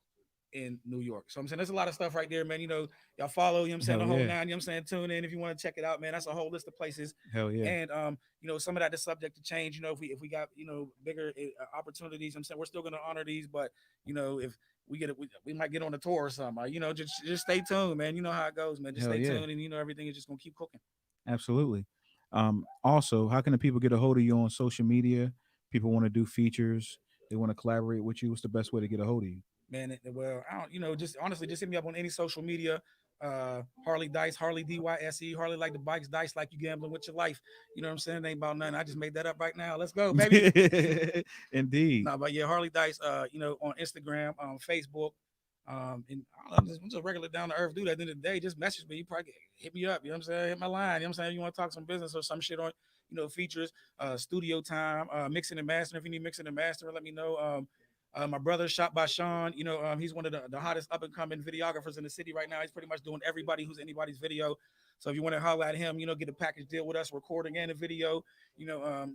in New York. So I'm saying there's a lot of stuff right there, man. Y'all follow, you know what I'm saying, the whole 9, you know what I'm saying? Tune in if you want to check it out, man. That's a whole list of places. Hell yeah. And some of that is subject to change. If we got, bigger opportunities, I'm saying we're still gonna honor these, but if we get it, we might get on a tour or something. Just stay tuned, man. You know how it goes, man. Just stay tuned, and everything is just gonna keep cooking. Absolutely. Also, how can the people get a hold of you on social media? People want to do features, they want to collaborate with you. What's the best way to get a hold of you? Man, well, I don't, just honestly, just hit me up on any social media. Harley Dyse, Harley Dyse, Harley like the bikes, Dice like you gambling with your life. You know what I'm saying? It ain't about nothing. I just made that up right now. Let's go, baby. Indeed. But yeah, Harley Dyse, on Instagram, Facebook, and I'm just a regular down to earth dude. At the end of the day, just message me. You probably hit me up. You know what I'm saying? Hit my line. You know what I'm saying? You want to talk some business or some shit on, features, studio time, mixing and mastering. If you need mixing and mastering, let me know. My brother, Shot by Sean, he's one of the hottest up and coming videographers in the city right now. He's pretty much doing everybody who's anybody's video. So if you want to holler at him, get a package deal with us, recording and a video,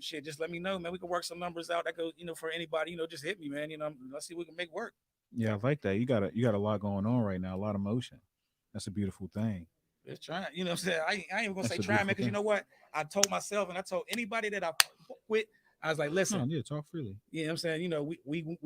just let me know, man. We can work some numbers out that goes, for anybody, just hit me, man. Let's see if we can make work. Yeah, I like that. You got a lot going on right now, a lot of motion. That's a beautiful thing. Just trying, what I'm saying? I ain't even gonna say trying, man, because you know what? I told myself and I told anybody that I quit, I was like, listen, talk freely. You know what I'm saying? We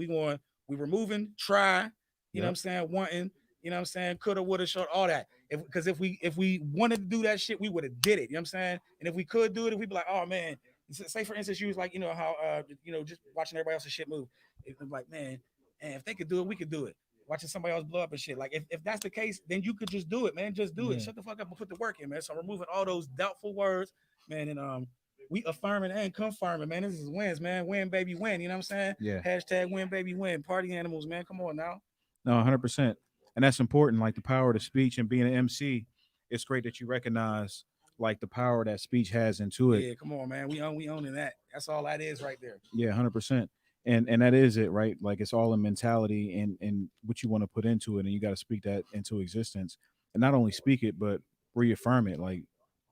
were moving, try, you know what I'm saying, wanting, you know what I'm saying, coulda, woulda, should, all that. Because if we wanted to do that shit, we would have did it. You know what I'm saying? And if we could do it, if we'd be like, oh man, say for instance, you was like, how just watching everybody else's shit move. It's like, man, and if they could do it, we could do it. Watching somebody else blow up and shit. Like if that's the case, then you could just do it, man. Just do it. Shut the fuck up and put the work in, man. So removing all those doubtful words, man, and we affirming and confirming, man. This is wins, man. Win, baby, win. You know what I'm saying? Yeah. Hashtag win, baby, win. Party animals, man. Come on now. No, 100%. And that's important. Like the power of the speech and being an MC. It's great that you recognize like the power that speech has into it. Yeah, come on, man. We owning that. That's all that is right there. Yeah, 100%. And that is it, right? Like it's all a mentality and what you want to put into it, and you got to speak that into existence, and not only speak it, but reaffirm it. Like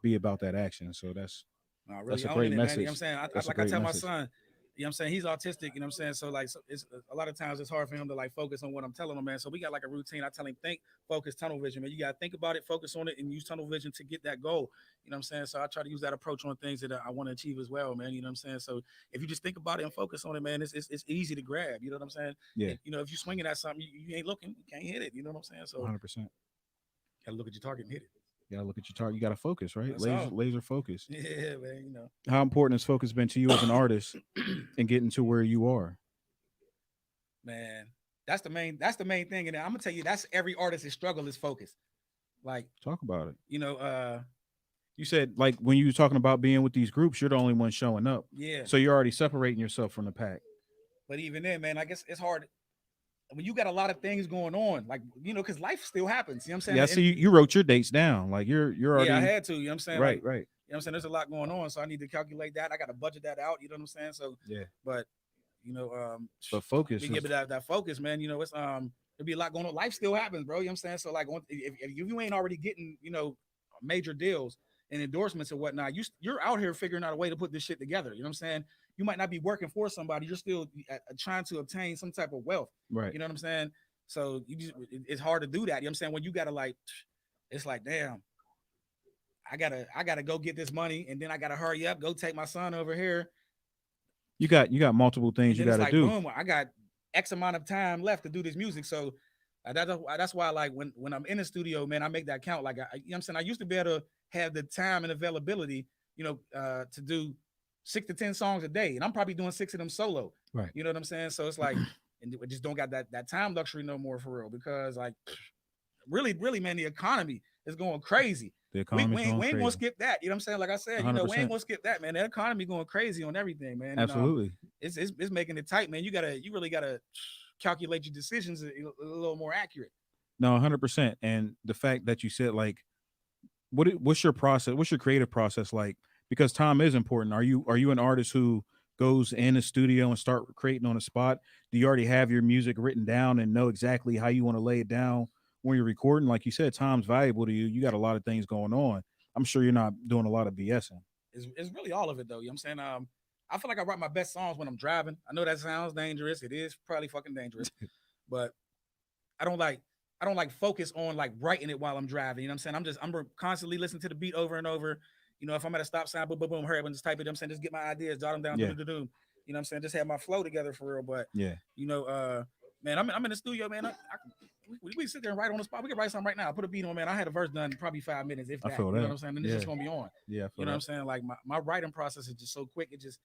be about that action. So that's a great message. You know what I'm saying? I tell my son, you know what I'm saying? He's autistic, you know what I'm saying? So like, it's a lot of times it's hard for him to like focus on what I'm telling him, man. So we got like a routine. I tell him, think, focus, tunnel vision, man. You got to think about it, focus on it, and use tunnel vision to get that goal. You know what I'm saying? So I try to use that approach on things that I want to achieve as well, man. You know what I'm saying? So if you just think about it and focus on it, man, it's easy to grab. You know what I'm saying? Yeah. And, if you're swinging at something, you ain't looking, you can't hit it. You know what I'm saying? So 100%. Gotta look at your target and hit it. You gotta look at your target. You gotta focus, right? That's Laser focus. Yeah, man. How important has focus been to you as an artist and getting to where you are? Man, that's the main thing. And I'm gonna tell you, that's every artist's struggle is focus. Like, talk about it. You said like when you were talking about being with these groups, you're the only one showing up. Yeah. So you're already separating yourself from the pack. But even then, man, I guess it's hard when you got a lot of things going on, like, because life still happens. You know what I'm saying? Yeah, so you wrote your dates down. Like you're already. Yeah, I had to. You know what I'm saying? Right, like, right. You know what I'm saying? There's a lot going on, so I need to calculate that. I got to budget that out. You know what I'm saying? So yeah. But but focus. We give it that focus, man. It's there'll be a lot going on. Life still happens, bro. You know what I'm saying? So like, if you ain't already getting major deals, and endorsements and whatnot. You're out here figuring out a way to put this shit together. You know what I'm saying? You might not be working for somebody. You're still trying to obtain some type of wealth. Right. You know what I'm saying? So it's hard to do that. You know what I'm saying? When you gotta like, it's like, damn, I gotta go get this money, and then I gotta hurry up, go take my son over here. You got multiple things you got to like, do. Boom, I got X amount of time left to do this music. So that's why, like, when I'm in the studio, man, I make that count. Like, you know what I'm saying? I used to be able to have the time and availability, to do 6 to 10 songs a day, and I'm probably doing 6 of them solo. Right. You know what I'm saying? So it's like, and we just don't got that time luxury no more, for real, because like, really, really, man, the economy is going crazy. The economy we ain't gonna skip that. You know what I'm saying? Like I said, 100%. we ain't gonna skip that, man. The economy going crazy on everything, man. Absolutely. And, it's making it tight, man. You really gotta calculate your decisions a little more accurate. No, 100%. And the fact that you said, like, what's your process? What's your creative process like? Because time is important. Are you an artist who goes in a studio and start creating on the spot? Do you already have your music written down and know exactly how you want to lay it down when you're recording? Like you said, time's valuable to you. You got a lot of things going on. I'm sure you're not doing a lot of BSing. It's really all of it, though. You know what I'm saying? I feel like I write my best songs when I'm driving. I know that sounds dangerous. It is probably fucking dangerous, but I don't like focus on like writing it while I'm driving. You know what I'm saying? I'm constantly listening to the beat over and over. If I'm at a stop sign, boom, boom, boom, hurry up and just type it. You know what I'm saying, just get my ideas, jot them down, Yeah. You know what I'm saying? Just have my flow together, for real. But Yeah. Man, I'm in the studio, man. We sit there and write on the spot. We can write something right now. I put a beat on, man. I had a verse done probably 5 minutes, if that. I feel you that. know what I'm saying? And it's just gonna be on. Yeah. You know what I'm saying? Like my writing process is just so quick. It just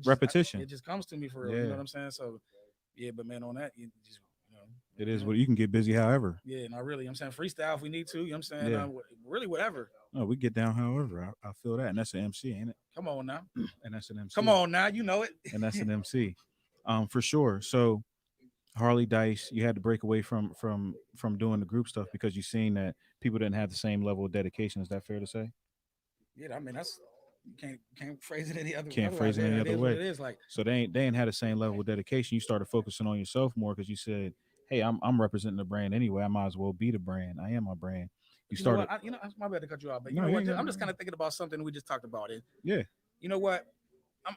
repetition. It just comes to me, for real. Yeah. You know what I'm saying? So yeah, but man, on that, you just it is what you can get busy however. Yeah, not really. I'm saying freestyle if we need to. You know what I'm saying? Yeah. Really, whatever. No, we get down however. I feel that. And that's an MC, ain't it? Come on now. And that's an MC. Come on now, you know it. And that's an MC. For sure. So Harley Dyse, you had to break away from doing the group stuff because you seen that people didn't have the same level of dedication. Is that fair to say? Yeah, I mean that's you can't phrase it any other way. Can't phrase it any other way. It is like, so they ain't had the same level of dedication. You started focusing on yourself more because you said, hey, I'm representing the brand anyway. I might as well be the brand. I am my brand. You started. My bad to cut you off, but I'm just kind of thinking about something we just talked about. It. Yeah. You know what?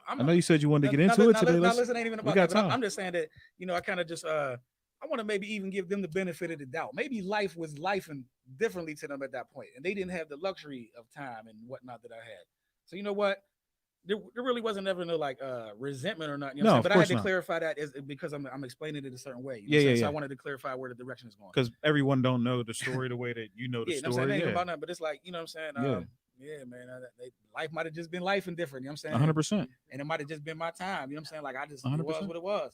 I know you said you wanted to get into it today. Listen, ain't even about that. I'm just saying that I kind of just I want to maybe even give them the benefit of the doubt. Maybe life was life and differently to them at that point, and they didn't have the luxury of time and whatnot that I had. So you know what? There really wasn't ever no like resentment or nothing. But I had to clarify that because I'm explaining it a certain way. So I wanted to clarify where the direction is going. Because everyone don't know the story the way that you know the story. Ain't about nothing, but it's like, you know what I'm saying? Yeah, man. Life might have just been life and different. You know what I'm saying? 100%. And it might have just been my time. You know what I'm saying? Like I just 100%. It was what it was.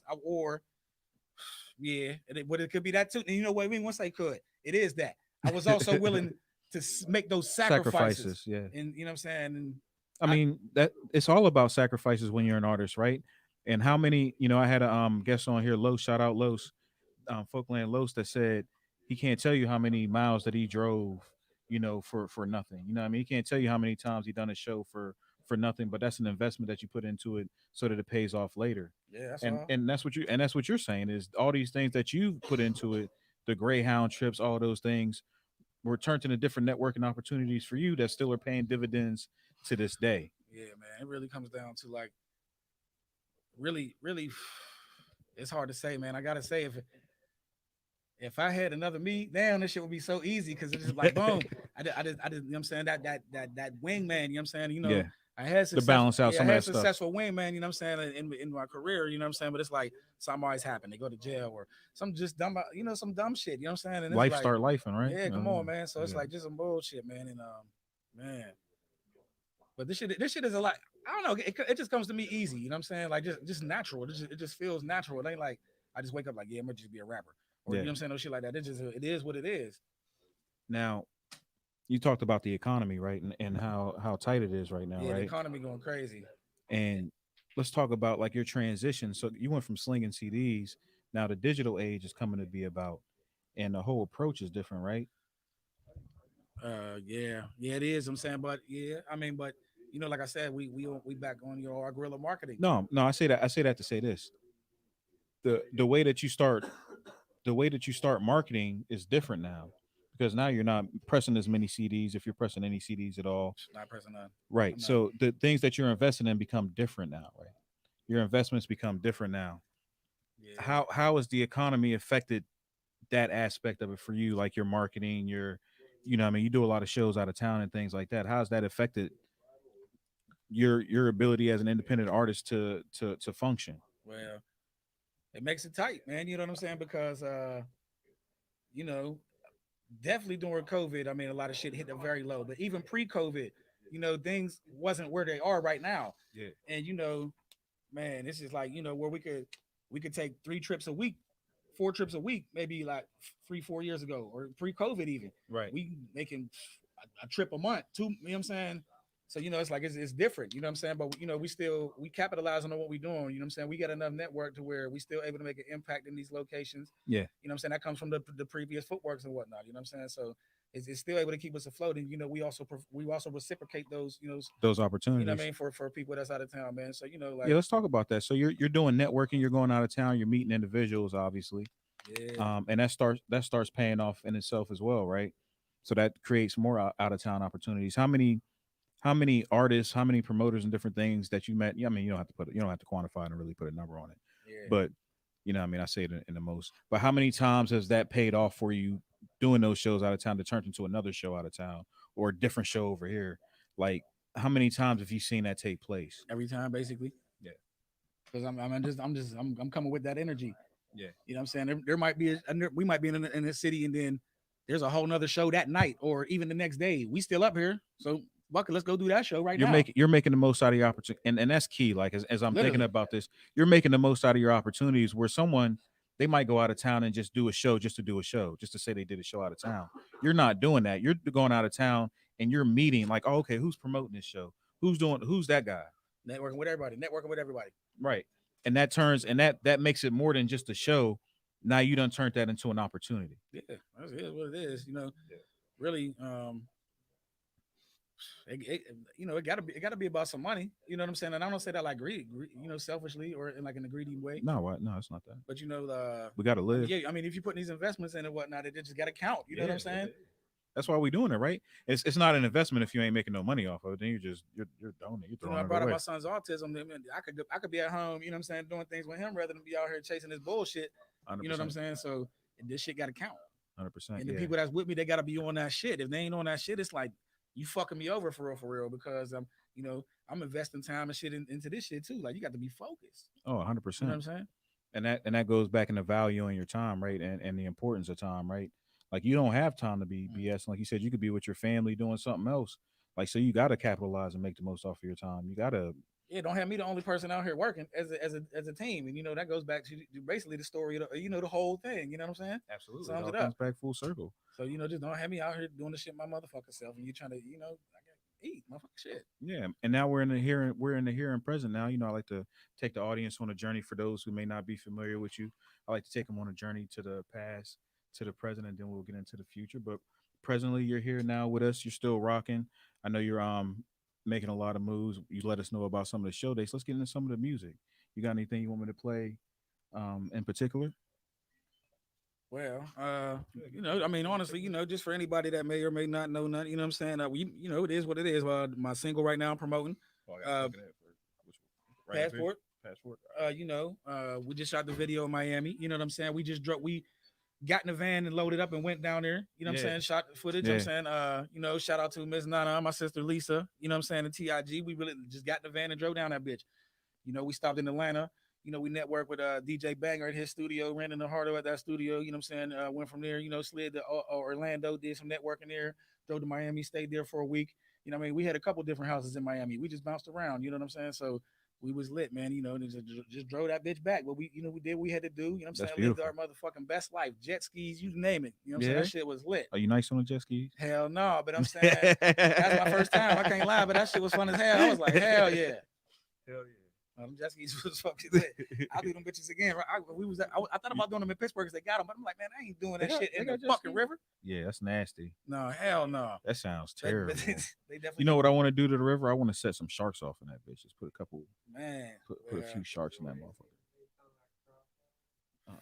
But it could be that too. And you know what I mean? Once I could, it is that. I was also willing to make those sacrifices. Yeah. And you know what I'm saying? And I mean, that it's all about sacrifices when you're an artist, right? And how many, I had a guest on here, Los, shout out Los, Folkland Los, that said he can't tell you how many miles that he drove, for nothing. You know what I mean? He can't tell you how many times he done a show for nothing, but that's an investment that you put into it so that it pays off later. Yeah, and that's what you're saying is all these things that you put into it, the Greyhound trips, all those things were turned into different networking opportunities for you that still are paying dividends to this day. Yeah, man. It really comes down to like really, really it's hard to say, man. I gotta say if I had another me, damn, this shit would be so easy because it's just like boom. I just you know what I'm saying? That wingman, you know what I'm saying? Yeah. I had to balance out some of that stuff. Successful wingman, you know what I'm saying, in my career, you know what I'm saying? But it's like something always happened. They go to jail or some just dumb, some dumb shit, you know what I'm saying? And life start lifing, right? Yeah, come on, man. So it's like just some bullshit, man. And man. But this shit is a lot. I don't know. It just comes to me easy. You know what I'm saying? Like just natural. It just feels natural. It ain't like I just wake up like, yeah, I'm gonna just be a rapper. Or you know what I'm saying? No shit like that. It is what it is. Now, you talked about the economy, right? And how tight it is right now, right? The economy going crazy. And let's talk about like your transition. So you went from slinging CDs. Now the digital age is coming to be about, and the whole approach is different, right? Yeah, it is. I'm saying, but like I said, we back on our guerrilla marketing. No, I say that to say this. The way that you start marketing is different now. because now you're not pressing as many CDs if you're pressing any CDs at all. Not pressing none. Right. I'm not. So the things that you're investing in become different now, right? Your investments become different now. Yeah. How has the economy affected that aspect of it for you, like your marketing, your, you know, I mean, you do a lot of shows out of town and things like that. How's that affected your ability as an independent artist to function? Well, it makes it tight, man. You know what I'm saying? Because you know, definitely during COVID, I mean, a lot of shit hit a very low. But even pre-COVID, you know, things wasn't where they are right now. Yeah. And you know, man, this is like, you know, where we could take 3 trips a week, 4 trips a week, maybe like 3, 4 years ago, or pre-COVID even. Right. We making a trip a month, two. You know what I'm saying? So you know, it's like it's different. You know what I'm saying? But you know, we capitalizing on what we're doing. You know what I'm saying? We got enough network to where we still able to make an impact in these locations. Yeah. You know what I'm saying? That comes from the previous footworks and whatnot. You know what I'm saying? So it's still able to keep us afloat. And you know, we also reciprocate those. You know, Those you opportunities. know what I mean, for people that's out of town, man. So you know, Yeah, like let's talk about that. So you're doing networking, you're going out of town, you're meeting individuals, obviously. yeah, And that starts paying off in itself as well, right? So that creates more out of town opportunities. How many artists, how many promoters and different things that you met? Yeah, I mean, you don't have to quantify it and really put a number on it. yeah. But you know, I mean, I say it in the most. But how many times has that paid off for you doing those shows out of town to turn into another show out of town or a different show over here? Like, how many times have you seen that take place? Every time, basically. Yeah. Because I'm coming with that energy. Yeah. You know what I'm saying? There might be we might be in a city and then there's a whole nother show that night or even the next day. We still up here, so fuck it, let's go do that show right now. You're making the most out of your opportunity, and that's key. Like as I'm thinking Literally. about this, you're making the most out of your opportunities. Where someone, they might go out of town and just do a show just to do a show, just to say they did a show out of town. You're not doing that. You're going out of town and you're meeting like, oh, okay, who's promoting this show? Who's that guy? Networking with everybody. Networking with everybody. Right. And that makes it more than just a show. Now you done turned that into an opportunity. Yeah, that's what it is. You know, Yeah. really, it gotta be about some money. You know what I'm saying? And I don't say that like you know, selfishly or in like in a greedy way. No, what? No, it's not that. But you know, We gotta I live. mean, yeah, I mean, if you put these investments in and whatnot, it just gotta count. You know what I'm saying? That's why we doing it, right? It's not an investment if you ain't making no money off of it. Then you're doing it. You're You throwing know, I it brought up away. my son's autism. I mean, I could be at home. You know what I'm saying? Doing things with him rather than be out here chasing this bullshit. 100%. You know what I'm saying? So this shit gotta count. 100%. And the people that's with me, they gotta be on that shit. If they ain't on that shit, it's like you fucking me over for real, because you know, I'm investing time and shit into this shit too. Like you got to be focused. Oh, 100%. You know what I'm saying? And that goes back into valuing your time, right? And the importance of time, right? Like you don't have time to be BS. Like you said, you could be with your family doing something else. Like so, you got to capitalize and make the most off of your time. You got to. Yeah, don't have me the only person out here working as a team, and you know that goes back to basically the story of you know the whole thing. You know what I'm saying? Absolutely. Sums It it all comes up. back full circle. So you know, just don't have me out here doing the shit my motherfucking self, and you trying to you know I gotta eat motherfucking shit. Yeah, and now we're in the here and present now. You know, I like to take the audience on a journey for those who may not be familiar with you. I like to take them on a journey to the past, to the present, and then we'll get into the future. But presently, you're here now with us. You're still rocking. I know you're making a lot of moves. You let us know about some of the show dates. Let's get into some of the music. You got anything you want me to play in particular? Well, you know, I mean, honestly, you know, just for anybody that may or may not know nothing, you know what I'm saying? You know, it is what it is. My single right now I'm promoting, Oh, I uh, look at that for which one? Right up here? Passport. Passport. You know, we just shot the video in Miami. You know what I'm saying? We got in the van and loaded up and went down there. You know what I'm Yeah. saying? Shot the footage. You know what I'm saying? You know, shout out to Miss Nana, my sister Lisa. You know what I'm saying? The TIG. We really just got in the van and drove down that bitch. You know, we stopped in Atlanta. You know, we networked with DJ Banger at his studio, renting the Hardo at that studio. You know what I'm saying? Went from there, you know, slid to Orlando, did some networking there, drove to Miami, stayed there for a week. You know what I mean? We had a couple different houses in Miami. We just bounced around, you know what I'm saying? So we was lit, man. You know, and just drove that bitch back. But we, you know, we did what we had to do. You know what I'm That's saying? Lived beautiful. our motherfucking best life. Jet skis, you name it. You know what I'm saying? Yeah. That shit was lit. Are you nice on the jet skis? Hell no, but I'm saying that's my first time. I can't lie, but that shit was fun as hell. I was like, hell yeah. Hell yeah. Them jet skis was fucking lit. I'll do them bitches again. Right? I thought about doing them in Pittsburgh because they got them, but I'm like, man, I ain't doing that shit in the fucking river. Yeah, that's nasty. No, hell no. That sounds terrible. They definitely. You know what I want to do to the river? I want to set some sharks off in that bitch. Just put a couple, man, put a few sharks in that motherfucker.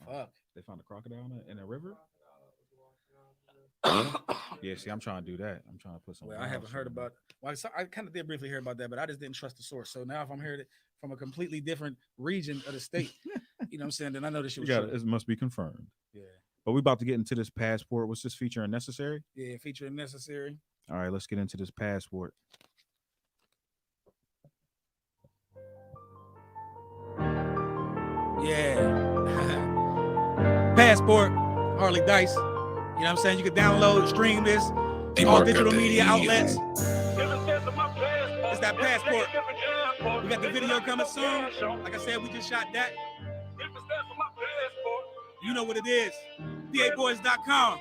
Fuck. They found a crocodile in a river. Yeah, see, I'm trying to do that. I'm trying to put some. Well, I haven't heard about. Well, I kind of did briefly hear about that, but I just didn't trust the source. So now, if I'm hearing it from a completely different region of the state, you know what I'm saying? Then I know this shit was true. It must be confirmed. Yeah. But we about to get into this passport. What's this feature unnecessary? Yeah, featuring necessary. All right, let's get into this passport. Yeah. Passport, Harley Dyse. You know what I'm saying? You can download, stream this. All digital media outlets. It's that passport. We got the video coming soon. Like I said, we just shot that. You know what it is. DABoys.com.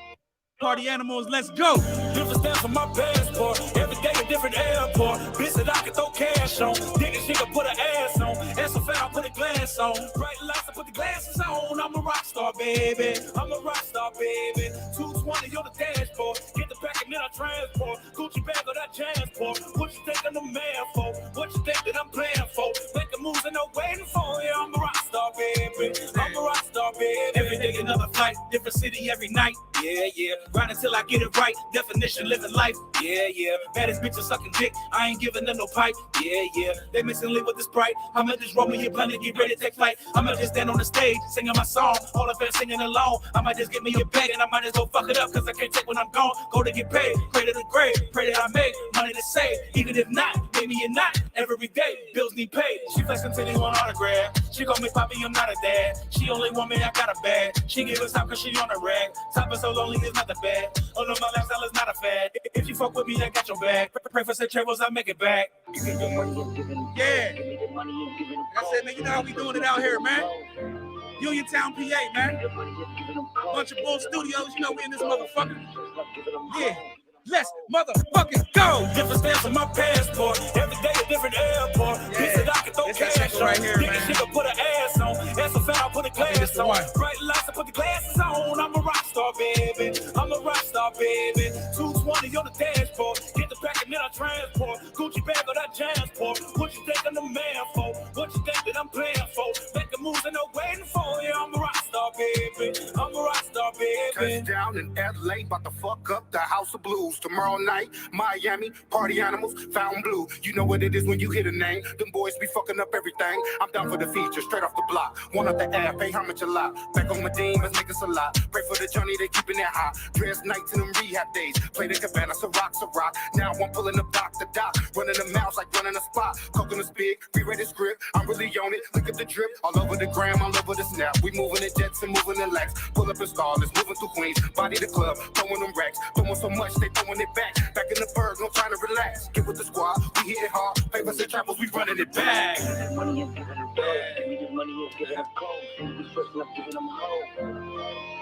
Party animals, let's go. Different stamps on my passport. Every day a different airport. Bitch that I can throw cash on. Nigga, she can put her ass on. Ass so fat, I put a glass on. Bright lights, I put the glasses on. I'm a rock star, baby. I'm a rock star, baby. 220 on the dashboard. Get the back and then I transport. Gucci bag or that transport. What you think I'm the man for? What you think that I'm playing for? Making moves and no waiting for you. I'm a rock star, baby. I'm a rock star, baby. Every day another flight. Different city every night. Yeah, yeah. Grind until I get it right. Definition living life. Yeah, yeah. Baddest bitches sucking dick. I ain't giving them no pipe. Yeah, yeah. They mixing live with the Sprite. I'ma just roll me a blunt and get ready to take flight. I'ma just stand on the stage singing my song. All the fans singing along. I might just get me a bag and I might as well fuck it up cause I can't take when I'm gone. Go to get paid. Pray to the grave. Pray that I make money to save. Even if not, pay me or not. Every day, bills need paid. She flexing till they want autograph. She call me Poppy, I'm not a dad. She only want me, I got a bag. She give us top cause she on a rag. Top is so lonely, it's not the bad. Oh no, my lifestyle is not a fad. If you fuck with me, I got your back. Pray for said travels, I make it back. Yeah. I said, man, you know how we doing it out here, man. Uniontown, PA, man. Bunch of bull studios, you know we in this motherfucker. Yeah. Let's motherfucking go. Different stamps on my passport. Every day a different airport. Bitch that I can throw cash on. Right here, nigga, she can put her ass on. Ass so fat, I put a glass on. Bright lights, I put the glasses on. I'm a rock star, baby. I'm a rock star, baby. 220 on the dashboard. Get the back and then I transport. Gucci bag or that transport. What you think I'm the man for? What you think that I'm playing for? Making moves and no waiting for you. I'm a rock star, baby. I'm a rock star, baby. Touchdown in LA, about to fuck up the House of Blues. Tomorrow night, Miami, party animals, found blue. You know what it is when you hear the name. Them boys be fucking up everything. I'm down for the feature, straight off the block. One up the app, pay how much a lot. Back on my demons, make us a lot. Pray for the journey, they keeping it hot. Dress nights in them rehab days. Play the cabana, so rock. Now I'm pulling the block, the dock. Running the mouths like running a spot. Coconut's big, reread the script. I'm really on it. Look at the drip. All over the gram, all over the snap. We moving the jets and moving the legs. Pull up in Starless, moving through Queens. Body the club, throwing them racks. Throwing so much, they throwing it back. Back in the berg, no time to relax. Get with the squad, we hit it hard. Papers and travels, we running it back. Give me the money and giving them gold. Give me the money and giving them gold. Give me the person, I'm giving them hope.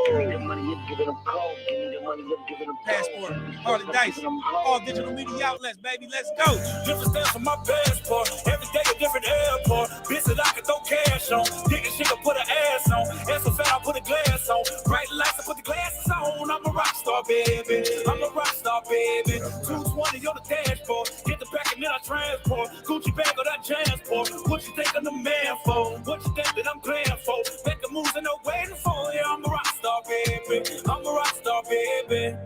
Give me the money and giving them gold. Give me the money and giving them Passport, Harley Dyse, all digital media outlets, baby. Let's go. Different stamps on my passport. Every day a different airport. Bitch that I can throw cash on. Nigga, she can put her ass on. Ass so fat, I put a glass on. Bright lights, I put the glasses on. I'm a rock star, baby. I'm a rock star, baby. 220 on the dashboard. Get the back and then I transport. Gucci bag or that transport. What you think I'm the man for? What you think that I'm playing for? Making moves and no waiting for you. I'm a rock star, baby. I'm a rock star, baby.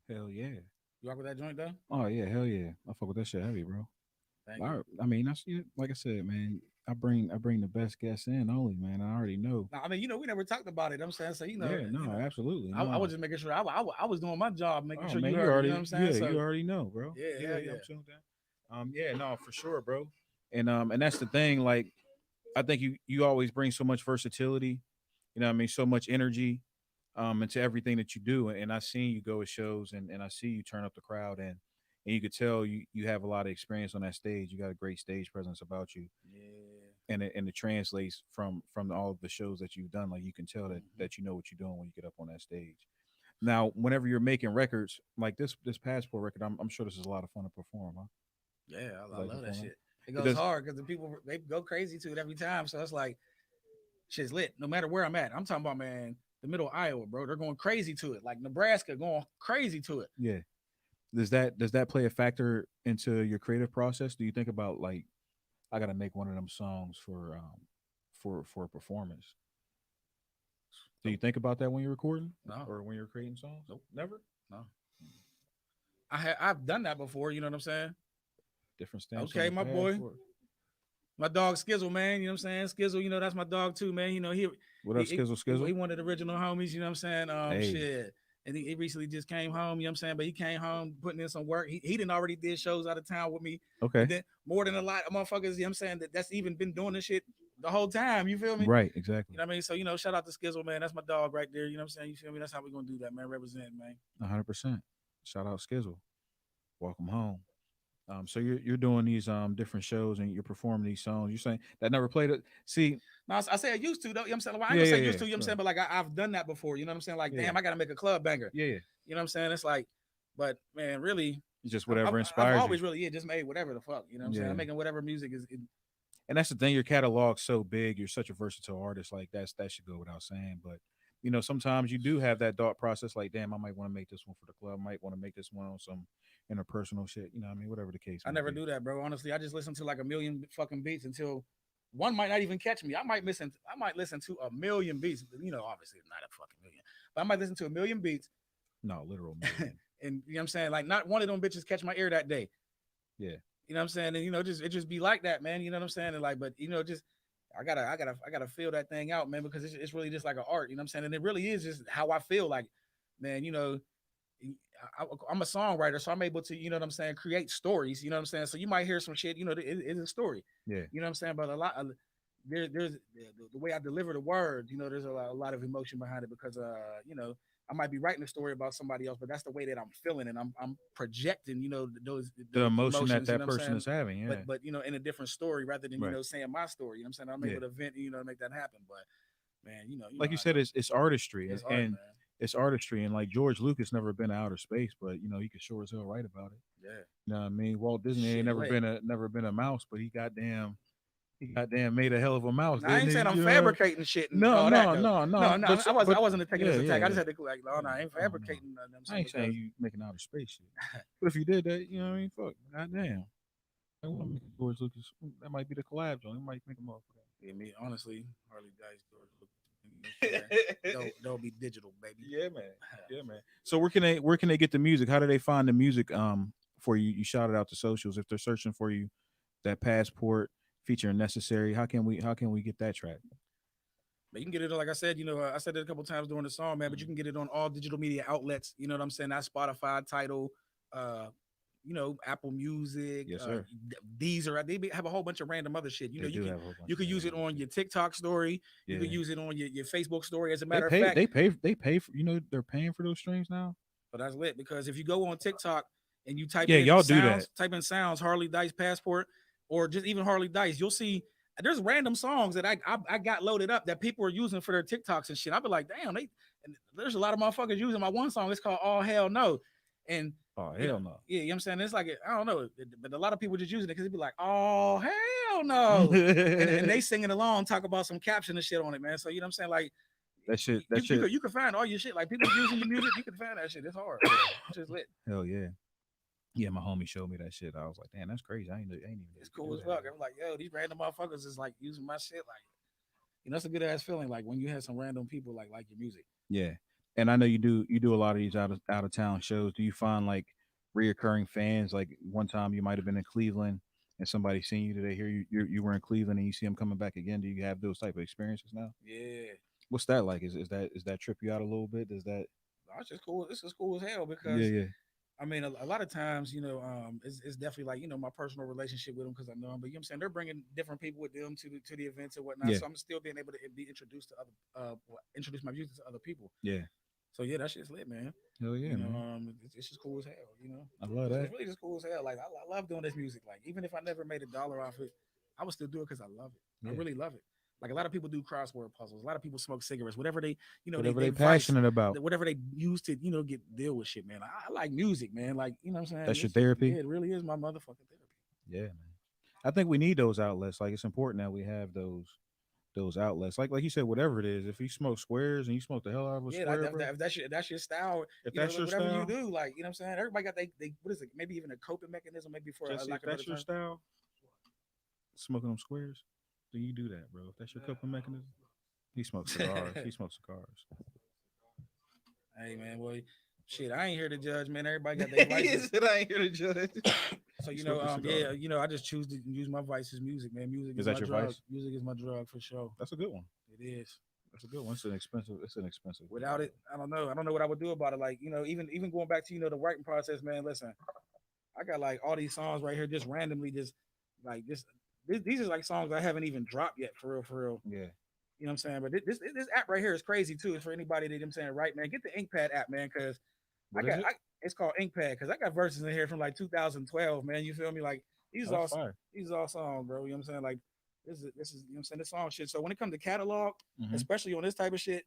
Hell yeah. You rock with that joint though? Oh yeah, hell yeah. I fuck with that shit heavy, bro. Thank you. I mean, I see it. Like I said, man, I bring the best guests in only, man. I already know. Now, I mean, you know, we never talked about it. I'm saying, so you know. Yeah, no, absolutely. I was just making sure I was doing my job, making sure man, you heard. already, You know what I'm saying? Yeah, So, you already know, bro. Yeah. I'm tuned in. Yeah, no, for sure, bro. And that's the thing. Like, I think you always bring so much versatility. You know what I mean? So much energy into everything that you do. And I seen you go at shows and I see you turn up the crowd and you could tell you have a lot of experience on that stage. You got a great stage presence about you. Yeah. And it translates from all of the shows that you've done. Like you can tell that you know what you're doing when you get up on that stage. Now, whenever you're making records like this passport record, I'm sure this is a lot of fun to perform, huh? Yeah, I love that shit. It goes hard because the people, they go crazy to it every time. So it's like, shit's lit. No matter where I'm at. I'm talking about, man, the middle of Iowa, bro. They're going crazy to it. Like Nebraska going crazy to it. Yeah. Does that play a factor into your creative process? Do you think about like I gotta make one of them songs for a performance? Do you think about that when you're recording No, or when you're creating songs? Nope. Never. no. I've done that before. You know what I'm saying? Different stamps on Okay, the my pad boy. for My dog Skizzle, man. You know what I'm saying? Skizzle, that's my dog too, man. what up, Skizzle he Skizzle? one of the original homies, you know what I'm saying? Hey, Shit. And he recently just came home, you know what I'm saying? But he came home putting in some work. He didn't already did shows out of town with me. okay, And then more than a lot of motherfuckers, you know what I'm saying, that's even been doing this shit the whole time. You feel me? right, You exactly, know what I mean? So, shout out to Skizzle, man. That's my dog right there. You know what I'm saying? You feel me? That's how we gonna do that, man. Represent, man. 100%. Shout out Skizzle. Welcome home. So you're doing these different shows and you're performing these songs. You're saying that never played it. See, No, I say I used to though. You know what I'm saying? Well, I ain't yeah, gonna yeah, say yeah, used to, you know what I'm saying? right. But like I've done that before, you know what I'm saying? Like, Yeah, damn, I gotta make a club banger. yeah, yeah. You know what I'm saying? It's like, but man, really, It's just I've, whatever I've inspires you. always really just made whatever the fuck. You know what I'm saying? Yeah. I'm making whatever music is. And that's the thing. Your catalog's so big. You're such a versatile artist. Like that should go without saying. But sometimes you do have that thought process. Like, damn, I might want to make this one for the club. I might want to make this one on some interpersonal shit. You know what I mean? Whatever the case I may never be. do that, bro. Honestly, I just listen to like a million fucking beats until one might not even catch me. I might listen to a million beats. Obviously not a fucking million, but I might listen to a million beats, No, literal million. and you know what I'm saying? Like not one of them bitches catch my ear that day. Yeah. You know what I'm saying? And it just be like that, man. You know what I'm saying? And like, but just I gotta feel that thing out, man, because it's really just like an art. You know what I'm saying? And it really is just how I feel. Like, man, I'm a songwriter, so I'm able to, you know what I'm saying, create stories. You know what I'm saying? So you might hear some shit. It's a story. Yeah. You know what I'm saying? But a lot of there's the way I deliver the words. There's a lot of emotion behind it because I might be writing a story about somebody else, but that's the way that I'm feeling, and I'm projecting, The those emotion emotions, that you know what I'm person saying? is having. Yeah. But in a different story rather than Right. saying my story. You know what I'm saying? I'm Yeah. able to vent, make that happen. But man, Like you said, it's artistry, it's art, and man. it's artistry, and like George Lucas never been to outer space, but he could sure as hell write about it. Yeah, You know what I mean? Walt Disney ain't shit, never lit. been a mouse, but he goddamn made a hell of a mouse, Now, I didn't ain't he? saying I'm You know? fabricaing shit and No, all that no, though. no, No, no. no, But I wasn't taking yeah, this yeah, attack. I yeah. just had to like, no, I ain't No, fabricating. no. You know what I'm I saying? ain't saying Because you making outer space shit. But if you did that, you know what I mean? Fuck, goddamn. I want to make George Lucas. That might be the collab joint. It might make a motherfucker. yeah, me honestly, Harley Dyse doors look. They'll be digital, baby. Yeah, man. Yeah, man. So where can they get the music? How do they find the music for you? You shout it out to socials if they're searching for you. That passport featuring necessary. How can we get that track? But you can get it, like I said, I said it a couple times during the song, man. But you can get it on all digital media outlets. You know what I'm saying? That's Spotify, Tidal, uh, Apple Music, Yes, sir. Deezer. They have a whole bunch of random other shit. They You do can have a whole bunch you of can use it random on shit. your TikTok story. You Yeah. can use it on your Facebook story. As a They matter of pay. fact, They pay for. They're paying for those streams now. but that's lit because if you go on TikTok and you Yeah, y'all do that. type in sounds, Harley Dice Passport, or just even Harley Dice, you'll see there's random songs that I got loaded up that people are using for their TikToks and shit. I'll be like, damn, and there's a lot of motherfuckers using my one song. It's called All Hell No. And Oh hell no. yeah, you know what I'm saying? It's like I don't know, but a lot of people just using it because it'd be like, oh hell no. and they singing along, talk about some caption and shit on it, man. So you know what I'm saying? Like That shit. you, you can find all your shit. Like people using your music, you can find that shit. It's hard. It's just lit. Hell yeah. Yeah, my homie showed me that shit. I was like, damn, that's crazy. I ain't even. It's cool as fuck. I'm like, yo, these random motherfuckers is like using my shit. Like, that's a good ass feeling. Like when you have some random people like your music. Yeah, and I know you do a lot of these out of town shows. Do you find like reoccurring fans? Like one time you might have been in Cleveland and somebody seen you today. Hear you were in Cleveland and you see them coming back again. Do you have those type of experiences now? Yeah. What's that like? Is that trip you out a little bit? Does that? No, it's just cool. This is cool as hell Yeah, because yeah, I mean, a lot of times, it's definitely like, my personal relationship with them because I know them. But you know what I'm saying? They're bringing different people with them to the events and whatnot. yeah, So I'm still being able to be introduced to introduce my music to other people. yeah. So yeah, that shit's lit, man. Hell yeah, man. It's just cool as hell. I love It's that. really just cool as hell. Like I love doing this music. Like even if I never made $1 off it, I would still do it because I love it. I Yeah. really love it. Like a lot of people do crossword puzzles. A lot of people smoke cigarettes. Whatever they, Whatever they they passionate about. whatever they use to, get deal with shit, man. I like music, man. Like what I'm saying. That's your This shit, therapy? yeah, it really is my motherfucking therapy. Yeah, man. I think we need those outlets. Like it's important that we have those outlets. Like you said, whatever it is, if you smoke squares and you smoke the hell out of a Yeah, square, like, bro, if that's your style, if you know, that's your whatever you style, do, like, you know what I'm saying? Everybody got they what is it? Maybe even a coping mechanism, maybe for Jesse, lack if of a that's better your term. style, smoking them squares, then you do that, bro. If that's your coping mechanism, he smokes cigars. He smokes cigars. Hey man, boy, shit, I ain't here to judge, man. Everybody got their vices. I ain't here to judge. So You smoke a cigar. yeah, you know, I just choose to use my vices, music, man. Music Is is that my your drug. vice? Music is my drug for sure. That's a good one. It is. That's a good one. It's an expensive. Without it, I don't know. I don't know what I would do about it. Like, you know, even going back to, you know, the writing process, man. Listen, I got like all these songs right here, just randomly, just like this. These are like songs I haven't even dropped yet, for real, for real. Yeah. You know what I'm saying? But this app right here is crazy too. It's for anybody that I'm saying, right, man. Get the InkPad app, man, because it's called InkPad, because I got verses in here from like 2012, man. You feel me? Like these are all songs, bro. You know what I'm saying? Like this is you know what I'm saying, this song shit. So when it comes to catalog, especially on this type of shit,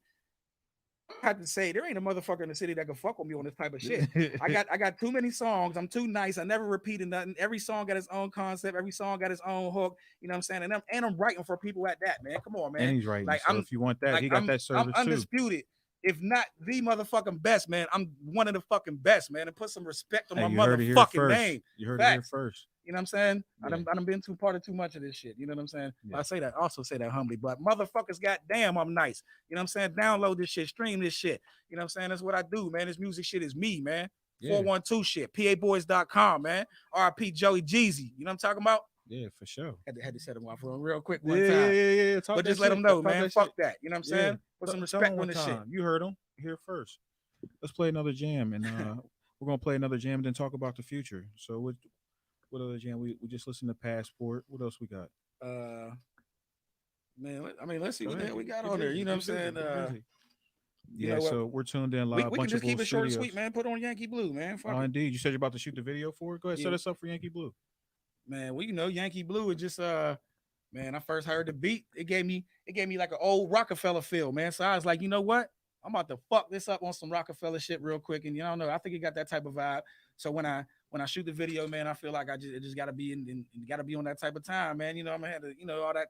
I have to say there ain't a motherfucker in the city that can fuck with me on this type of shit. I got too many songs. I'm too nice. I never repeated nothing. Every song got its own concept. Every song got its own hook. You know what I'm saying? And I'm writing for people at that, man. Come on, man. And he's writing. Like, so if you want that, he got that service I'm undisputed. If not the motherfucking best, man, I'm one of the fucking best, man. And put some respect on my motherfucking name. You heard it here first. You know what I'm saying? Yeah. I done been part of too much of this shit. You know what I'm saying? Yeah. I also say that humbly, but motherfuckers, goddamn, I'm nice. You know what I'm saying? Download this shit, stream this shit. You know what I'm saying? That's what I do, man. This music shit is me, man. Yeah. 412 shit, paboys.com, man. RP Joey Jeezy. You know what I'm talking about? Yeah, for sure. Had to set him off real quick one time. Yeah. But just let them know, man. Fuck that. You know what I'm saying? Put some respect on this shit. You heard him here first. Let's play another jam, and we're gonna play another jam and then talk about the future. So what other jam? We just listened to Passport. What else we got? Man, I mean, let's see what the hell we got on there. You know what I'm saying? Yeah, so we're tuned in live. We can just keep it short and sweet, man. Put on Yankee Blue, man. Oh, indeed. You said you're about to shoot the video for it. Go ahead, set us up for Yankee Blue. Man, well, you know, Yankee Blue is just man, I first heard the beat. It gave me like an old Rockefeller feel, man. So I was like, you know what? I'm about to fuck this up on some Rockefeller shit real quick. And you know, I think it got that type of vibe. So when I shoot the video, man, I feel like it just gotta be gotta be on that type of time, man. You know, I'm gonna have to, you know, all that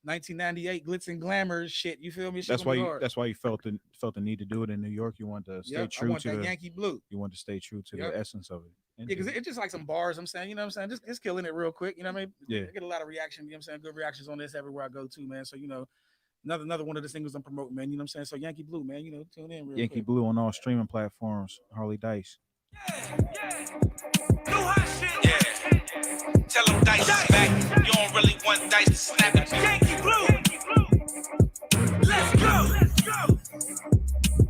1998 glitz and glamour shit. You feel me? That's why you felt the need to do it in New York. You want to stay true to that Yankee Blue. You want to stay true to the essence of it. Yeah, because it's just like some bars. I'm saying, you know what I'm saying? Just killing it real quick. You know what I mean? Yeah. I get a lot of reaction. You know what I'm saying? Good reactions on this everywhere I go to, man. So, you know, another one of the singles I'm promoting, man. You know what I'm saying? So Yankee Blue, man. You know, tune in real Yankee quick. Blue on all streaming platforms. Harley Dyse. Yeah. New hot shit. Yeah. Tell them Dice is back. You don't really want Dice to snap it. Yankee Blue. Let's go.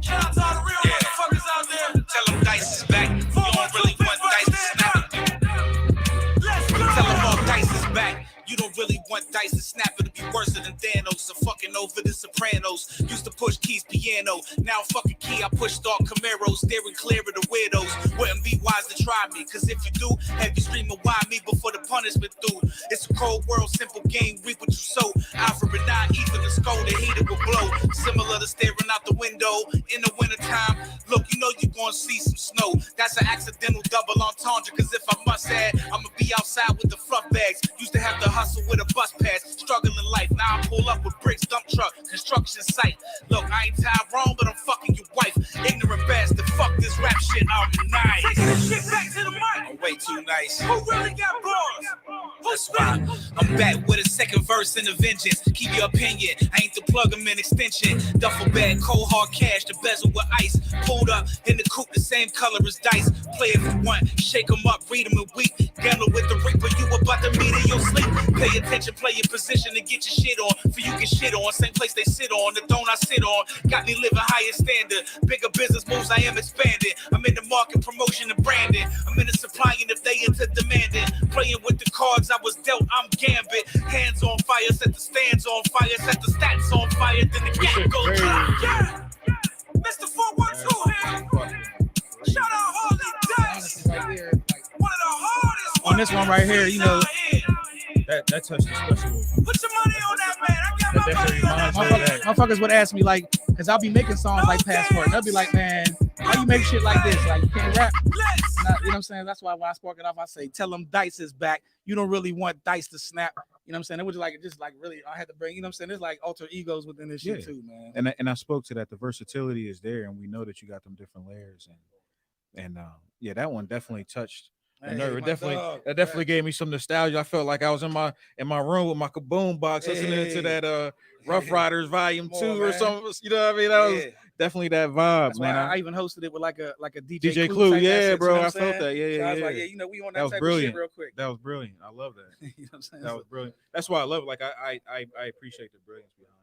Shout out to all the real motherfuckers out there. Tell them Dice is back. You don't really want Dice to snap it. Let's go. Tell them all Dice is back. You don't really want Dice to snap it. It'll be worse than Thanos or fucking over the Sopranos. Used to push Keys piano. Now fucking Key, I push Dark Camaros. Steering clear of the weirdos. Wouldn't be wise to try me. Cause if you do, have you screaming why me before the punishment through. It's a cold world, simple game, reap what you sow. Alpha and I, even the skull, the heater will blow. Similar to staring out the window in the wintertime. Look, you know you're gonna see some snow. That's an accidental double entendre. Cause if I must add, I'ma be outside with the fluff bags. Used to have to hustle with a bus pass. Struggling life, now I pull up with bricks, dump truck, construction site. Look, I ain't Tyrone, but I'm fucking your wife. Ignorant bastard, fuck this rap shit, I'm nice. Taking this shit back to the mic. I'm way too nice. Who really got bars? That's why I'm back with a second verse and a vengeance. Keep your opinion, I ain't the plug, I'm an extension. Duffel bag, cold hard cash, the bezel with ice. Pulled up in the coupe, the same color as dice. Play if you want, shake them up, read them and weep. Gamble with the reaper, you about to meet in your sleep. Pay attention, play your position to get your shit on. For you can shit on, same place they sit on, the throne I sit on. Got me living higher standard, bigger business moves, I am expanding. I'm in the market, promotion and branding. I'm in the supplying if they into demanding. Playing with the cards I was dealt, I'm gambit. Hands on fire, set the stands on fire, set the stats on fire, then the gap goes drop. Yeah, Mr. 412 here. Shout out Harley Dyse. Right here, one of the hardest on this one right here, you know. That touched the special. Put your money on that, man. I got my money on that, man. Motherfuckers would ask me, like, because I'll be making songs like Passport. They'll be like, man, how you make shit like this? Like, you can't rap. You know what I'm saying? That's why when I spark it off, I say, tell them Dice is back. You don't really want Dice to snap. You know what I'm saying? It was just like really, I had to bring, you know what I'm saying? There's like alter egos within this shit too, man. And I spoke to that. The versatility is there, and we know that you got them different layers, and yeah, that one definitely touched a nerve. It definitely gave me some nostalgia. I felt like I was in my room with my kaboom box listening to that Rough Riders Volume 2 or something. You know what I mean? That was definitely that vibe, That's man. why I even hosted it with like a DJ Clue. Yeah, bro. I felt that. So I was like, yeah, you know, we on that type of shit real quick. That was brilliant. I love that. You know what I'm saying? That was brilliant. That's why I love it. Like I appreciate the brilliance behind that.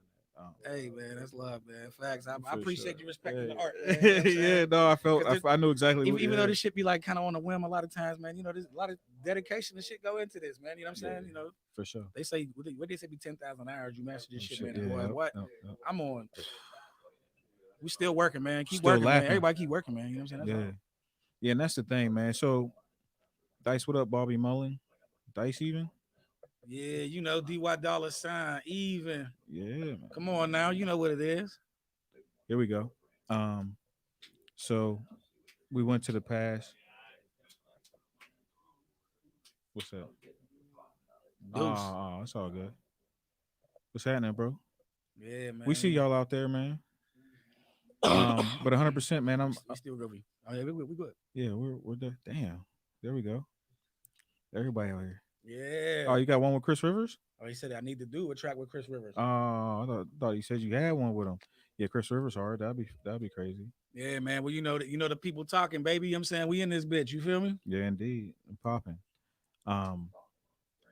Hey man, that's love, man. Facts. I appreciate you respecting the art. Man, yeah, no, I knew exactly. Even though this shit be like kind of on a whim a lot of times, man. You know, there's a lot of dedication and shit go into this, man. You know what I'm saying? You know, for sure. They say what they say be 10,000 hours. You master this shit, man. Yeah, boy, what? I'm on. We still working, man. Keep working, man. Everybody keep working, man. You know what I'm saying? Yeah, and that's the thing, man. So, Dyse, what up, Bobby Mullen? Dyse even? Yeah, you know, DY dollar sign even. Yeah, man. Come on now, you know what it is. Here we go. So we went to the past. What's up? Oh, it's all good. What's happening, bro? Yeah, man. We see y'all out there, man. But 100%, man. We still go. Oh yeah, we good. Yeah, we're there. Damn, there we go. Everybody out here. Yeah. Oh, you got one with Chris Rivers? Oh, he said I need to do a track with Chris Rivers. Oh, I thought you said you had one with him. Yeah, Chris Rivers hard. That'd be crazy. Yeah, man. Well, you know the people talking, baby. You know what I'm saying? We in this bitch. You feel me? Yeah, indeed. I'm popping.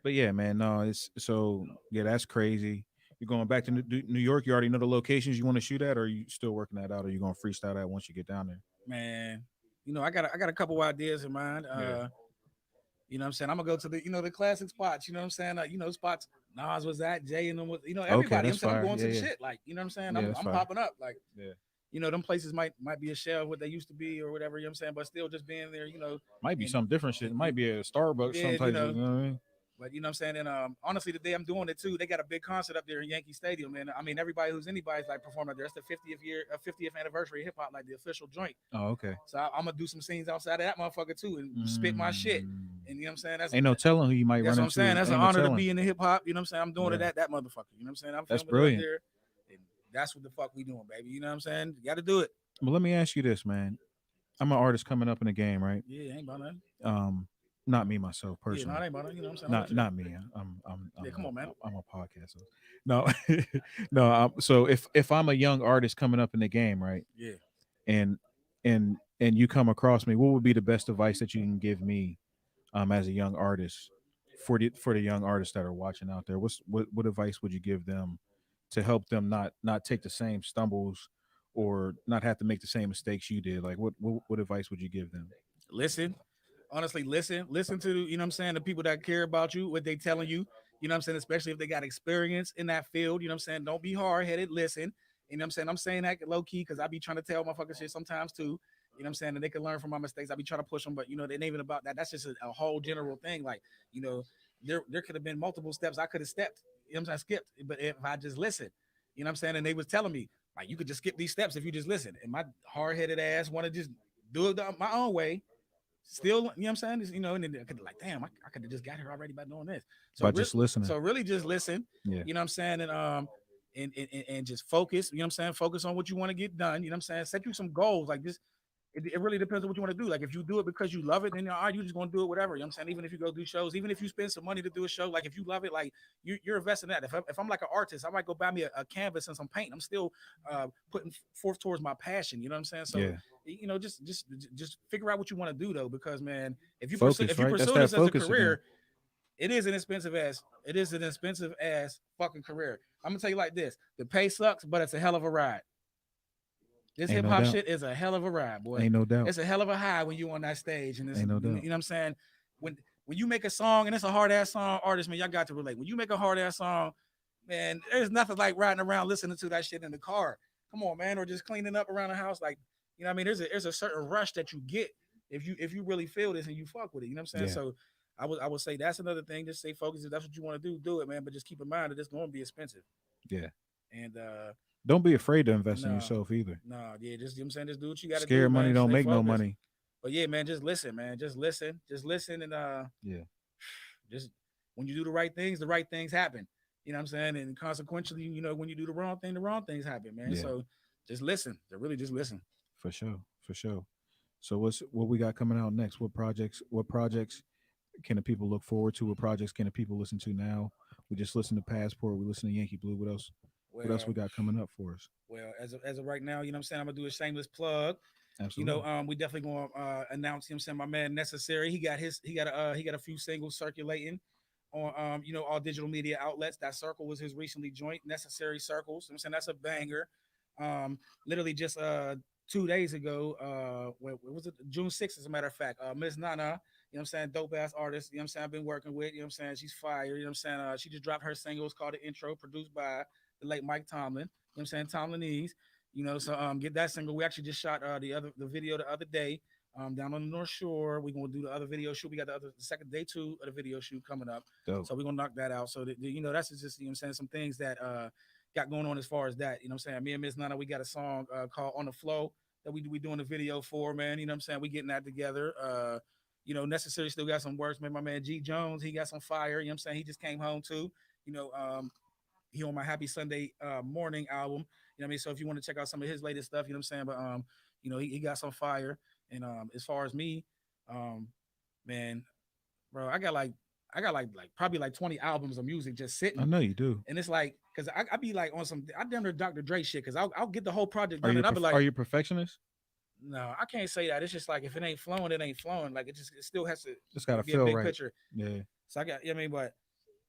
But yeah, man. No, it's so yeah. That's crazy. You're going back to New York. You already know the locations you want to shoot at, or are you still working that out, or you going to freestyle that once you get down there? Man, you know I got a couple ideas in mind. You know what I'm saying? I'm gonna go to the classic spots. You know what I'm saying? Spots Nas was at, Jay and them was, everybody. Okay, you know what I'm saying? I'm going to the shit. Like, you know what I'm saying? I'm popping up. Like, them places might be a shell of what they used to be or whatever. You know what I'm saying? But still, just being there. Might be some different shit. It might be a Starbucks. Some type of, you know what I mean? But you know what I'm saying? And honestly, the day I'm doing it too, they got a big concert up there in Yankee Stadium. And I mean, anybody's like performing up there. It's the 50th anniversary of hip hop, like the official joint. Oh, okay. So I'm gonna do some scenes outside of that motherfucker too and spit my shit. And you know what I'm saying? That's ain't no telling who you might run into. That's what I'm saying. That's an honor to be in the hip hop. You know what I'm saying? I'm doing it at that motherfucker. You know what I'm saying? I'm that's brilliant. There, and that's what the fuck we doing, baby. You know what I'm saying? You got to do it. Well, let me ask you this, man. I'm an artist coming up in the game, right? Yeah, ain't about nothing. Not me myself personally. Yeah, no, it ain't about nothing. You know what I'm saying? Not me. I'm yeah, come on, man. I'm a podcaster. No, no. So if I'm a young artist coming up in the game, right? Yeah. And you come across me, what would be the best advice that you can give me, as a young artist, for the young artists that are watching out there? What advice would you give them to help them not take the same stumbles or not have to make the same mistakes you did? Like what advice would you give them? Listen. Honestly, listen to, you know what I'm saying, the people that care about you, what they telling you, you know what I'm saying, especially if they got experience in that field, you know what I'm saying, don't be hard-headed, listen, you know what I'm saying that low-key, because I be trying to tell motherfuckers shit sometimes too, you know what I'm saying, and they can learn from my mistakes. I be trying to push them, but, it ain't even about that. That's just a whole general thing. Like, there could have been multiple steps I could have stepped, you know what I'm saying, skipped, but if I just listen, you know what I'm saying, and they was telling me, like, you could just skip these steps if you just listen, and my hard-headed ass want to just do it my own way. Still, you know what I'm saying? And then I could like, damn, I could have just got here already by doing this. So by just listening. So really just listen. Yeah. You know what I'm saying? And just focus, you know what I'm saying? Focus on what you want to get done. You know what I'm saying? Set you some goals. Like this, it really depends on what you want to do. Like if you do it because you love it, then you're just gonna do it, whatever. You know what I'm saying? Even if you go do shows, even if you spend some money to do a show, like if you love it, like you're investing in that. If I'm like an artist, I might go buy me a canvas and some paint. I'm still putting forth towards my passion. You know what I'm saying? So just figure out what you want to do though, because man, if you pursue this as a career, again. It is an expensive ass fucking career. I'm gonna tell you like this: the pay sucks, but it's a hell of a ride. This hip hop shit is a hell of a ride, boy. Ain't no doubt. It's a hell of a high when you on that stage, and it's, ain't no doubt. You know what I'm saying? When you make a song and it's a hard ass song, artists, man, y'all got to relate. When you make a hard ass song, man, there's nothing like riding around listening to that shit in the car. Come on, man, or just cleaning up around the house, like, you know what I mean? There's a certain rush that you get if you really feel this and you fuck with it. You know what I'm saying? Yeah. So I would say that's another thing. Just stay focused. If that's what you want to do it, man. But just keep in mind that it's going to be expensive. Yeah. And don't be afraid to invest in yourself either. No, yeah, just, you know what I'm saying, just do what you got to do. Scared money don't make no money. But yeah, man, just listen, man. Just listen and yeah. Just when you do the right things happen. You know what I'm saying? And consequently, you know, when you do the wrong things happen, man. Yeah. So just listen. Really just listen. For sure. So what we got coming out next? What projects can the people look forward to? What projects can the people listen to now? We just listened to Passport. We listened to Yankee Blue. What else? What else we got coming up for us? Well, as of right now, you know what I'm saying? I'm gonna do a shameless plug. Absolutely. You know, we definitely gonna announce, you know what I'm saying, my man Necessary. He got a few singles circulating on you know, all digital media outlets. That Circle was his recently joint, Necessary Circles. You know what I'm saying, that's a banger. Literally just 2 days ago, what was it? June 6th, as a matter of fact. Miss Nana, you know what I'm saying, dope ass artist, you know what I'm saying, I've been working with, you know what I'm saying, she's fire, you know what I'm saying. She just dropped her single, it's called The Intro, produced by the late Mike Tomlin, you know what I'm saying, Tomlinese, you know, so get that single. We actually just shot the video the other day, down on the North Shore. We're gonna do the other video shoot. We got the second day 2 of the video shoot coming up. Dope. So we're gonna knock that out. So you know, that's just, you know what I'm saying, some things that got going on as far as that. You know what I'm saying? Me and Miss Nana, we got a song called On the Flow that we doing a video for, man. You know what I'm saying? We getting that together. You know, Necessary still got some works, man. My man G Jones, he got some fire. You know what I'm saying? He just came home too. You know, he on my Happy Sunday Morning album. You know what I mean? So if you want to check out some of his latest stuff, you know what I'm saying? But you know, he got some fire. And as far as me, man, bro, I got like probably like 20 albums of music just sitting. I know you do. And it's like, cause I be like on some, I done Dr. Dre shit, cause I'll get the whole project done, and I'll be like, are you a perfectionist? No, I can't say that. It's just like, if it ain't flowing, it ain't flowing. Like it still has to. Just gotta be feel a big right. picture. Yeah. So I got, you know what I mean, but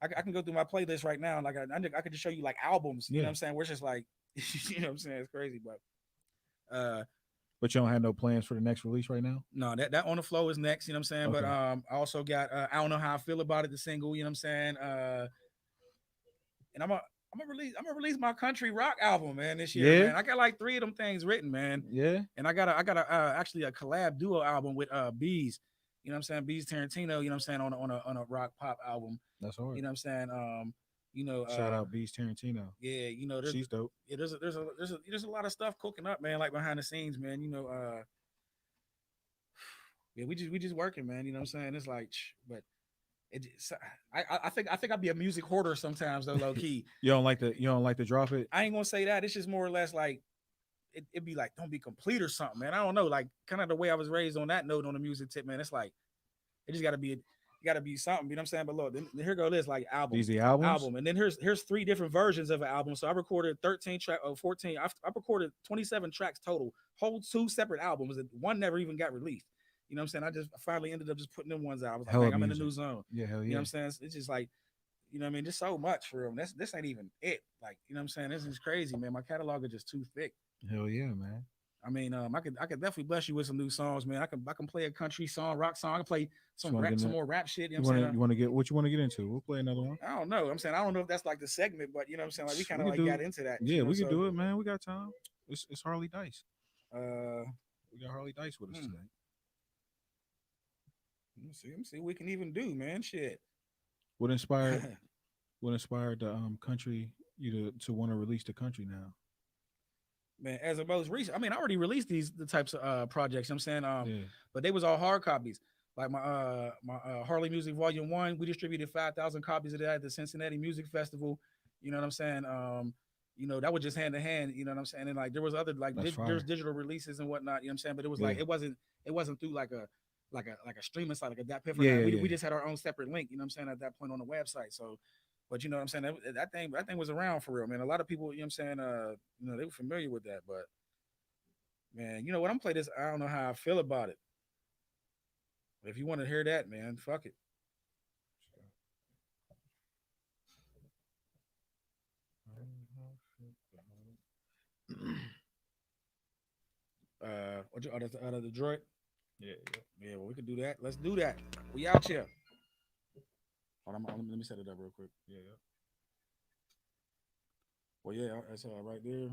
I can go through my playlist right now. Like I could just show you like albums. You know what I'm saying? Where it's just like, you know what I'm saying? It's crazy, but you don't have no plans for the next release right now? No, that On the Flow is next, you know what I'm saying? Okay. But I also got I Don't Know How I Feel About It, the single, you know what I'm saying? And I'm gonna release my country rock album, man, this year, man. I got like 3 of them things written, man. Yeah. And I got actually a collab duo album with Bees, you know what I'm saying? Bees Tarantino, you know what I'm saying, on a rock pop album. That's hard. You know what I'm saying? You know, shout out Bees Tarantino. Yeah, you know, she's dope. Yeah, there's a lot of stuff cooking up, man, like behind the scenes, man. You know, yeah, we just working, man. You know what I'm saying? It's like, but I think I'd be a music hoarder sometimes, though, low key. you don't like to drop it? I ain't gonna say that. It's just more or less like it'd be like, don't be complete or something, man. I don't know, like kind of the way I was raised on that note on the music tip, man. It's like it just gotta be something, you know what I'm saying? But look, then here go this like album. These the albums? Album. And then here's 3 different versions of an album. So I recorded 14. I recorded 27 tracks total, whole 2 separate albums, and one never even got released. You know what I'm saying? I just finally ended up just putting them ones out. I was like, I'm in a new zone. Yeah, hell yeah. You know what I'm saying? It's just like, you know what I mean? Just so much for real. This ain't even it. Like, you know what I'm saying? This is crazy, man. My catalog is just too thick. Hell yeah, man. I mean, I could definitely bless you with some new songs, man. I can play a country song, rock song. I can play some more rap shit. You know what I'm saying? You want to get what you want to get into? We'll play another one. I don't know. I'm saying I don't know if that's like the segment, but you know what I'm saying? Like we kind of like got into that. Yeah, we can do it, man. We got time. It's Harley Dyse. We got Harley Dyse with us tonight. Let me see what we can even do, man. Shit. What inspired the country you to want to release the country now? Man, as a most recent, I mean, I already released the types of projects. You know what I'm saying, but they was all hard copies. Like my Harley Music Volume 1, we distributed 5,000 copies of that at the Cincinnati Music Festival. You know what I'm saying? You know, that was just hand to hand. You know what I'm saying? And like there was other like there's digital releases and whatnot. You know what I'm saying? But it was like it wasn't through like a streaming site like a DatPiff. We just had our own separate link. You know what I'm saying? At that point on the website. So. But you know what I'm saying? That thing was around for real, man. A lot of people, you know what I'm saying, you know, they were familiar with that. But man, you know what? I'm playing this. I don't know how I feel about it. But if you want to hear that, man, fuck it. What you out of Detroit? Yeah. Well, we can do that. Let's do that. We out here. Let me set it up real quick. Yeah. Well, yeah, that's right there.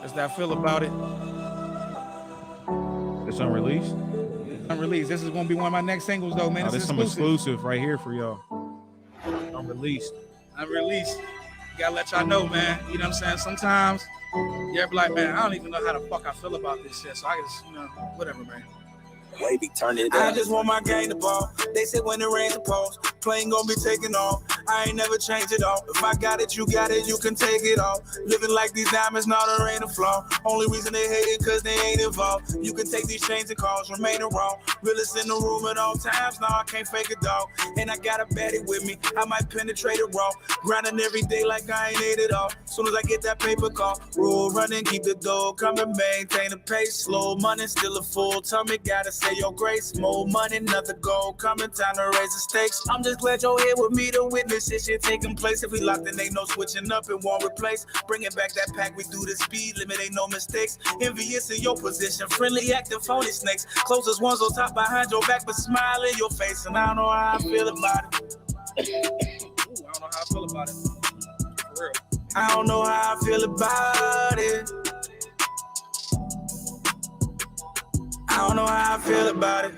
That's that feel about it. It's unreleased? Unreleased. This is going to be one of my next singles, though, man. This is some exclusive right here for y'all. Unreleased. Unreleased. Gotta let y'all know, man. You know what I'm saying? Sometimes Yeah, be like, man, I don't even know how the fuck I feel about this shit. So I just, whatever, man. Wavy, turn it down. I just want my game to ball. They say when it rains, it pours. Plane gonna be taking off. I ain't never changed it all. If I got it, you can take it all. Living like these diamonds, not a rain of flaw. Only reason they hate it cause they ain't involved. You can take these chains and calls, remaining raw. Realest in the room at all times, now I can't fake a dog. And I got a baddie with me, I might penetrate it raw. Grinding every day like I ain't ate it all. Soon as I get that paper call, rule running, keep the door coming, maintain the pace. Slow money, still a full tummy, gotta say your grace. More money, another goal coming, time to raise the stakes. I'm just glad you're here with me to witness this shit taking place. If we locked in, ain't no switching up, it won't replace. Bringing back that pack, we do the speed limit, ain't no mistakes. Envious in your position, friendly acting phony snakes. Closest ones on top behind your back, but smile in your face. And I don't know how I feel about it. Ooh, I don't know how I feel about it. For real. I don't know how I feel about it. I don't know how I feel about it.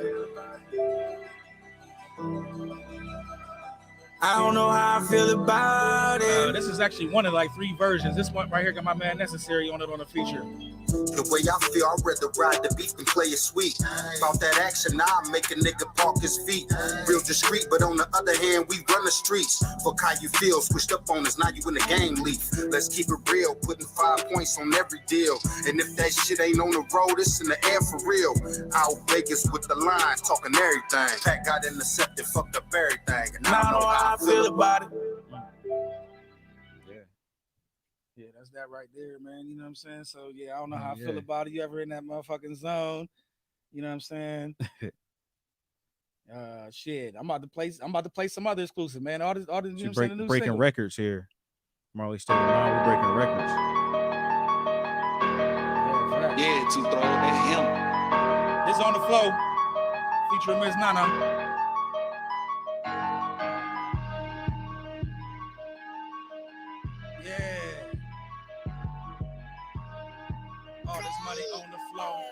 I don't know how I feel about it. This is actually one of like 3 versions. This one right here got my man Necessary on it on the feature. The way I feel, I'd rather ride the beat than play it sweet. About that action, now I make a nigga park his feet. Real discreet, but on the other hand, we run the streets. Fuck how you feel, switched up on us, now you in the game leaf. Let's keep it real, putting 5 points on every deal. And if that shit ain't on the road, it's in the air for real. Out Vegas with the lines, talking everything. Pat got intercepted, fucked up everything. And I don't know how I feel about it. Yeah, that's that right there, man. You know what I'm saying? So yeah, I don't know how I feel about it. You ever in that motherfucking zone? You know what I'm saying? Shit. I'm about to play some other exclusive, man. All this, you know what I'm saying? The new breaking single. records here. Marley State of Mind, we breaking records. Yeah, to throw at him. This on the flow, featuring Miss Nana. All this money on the floor.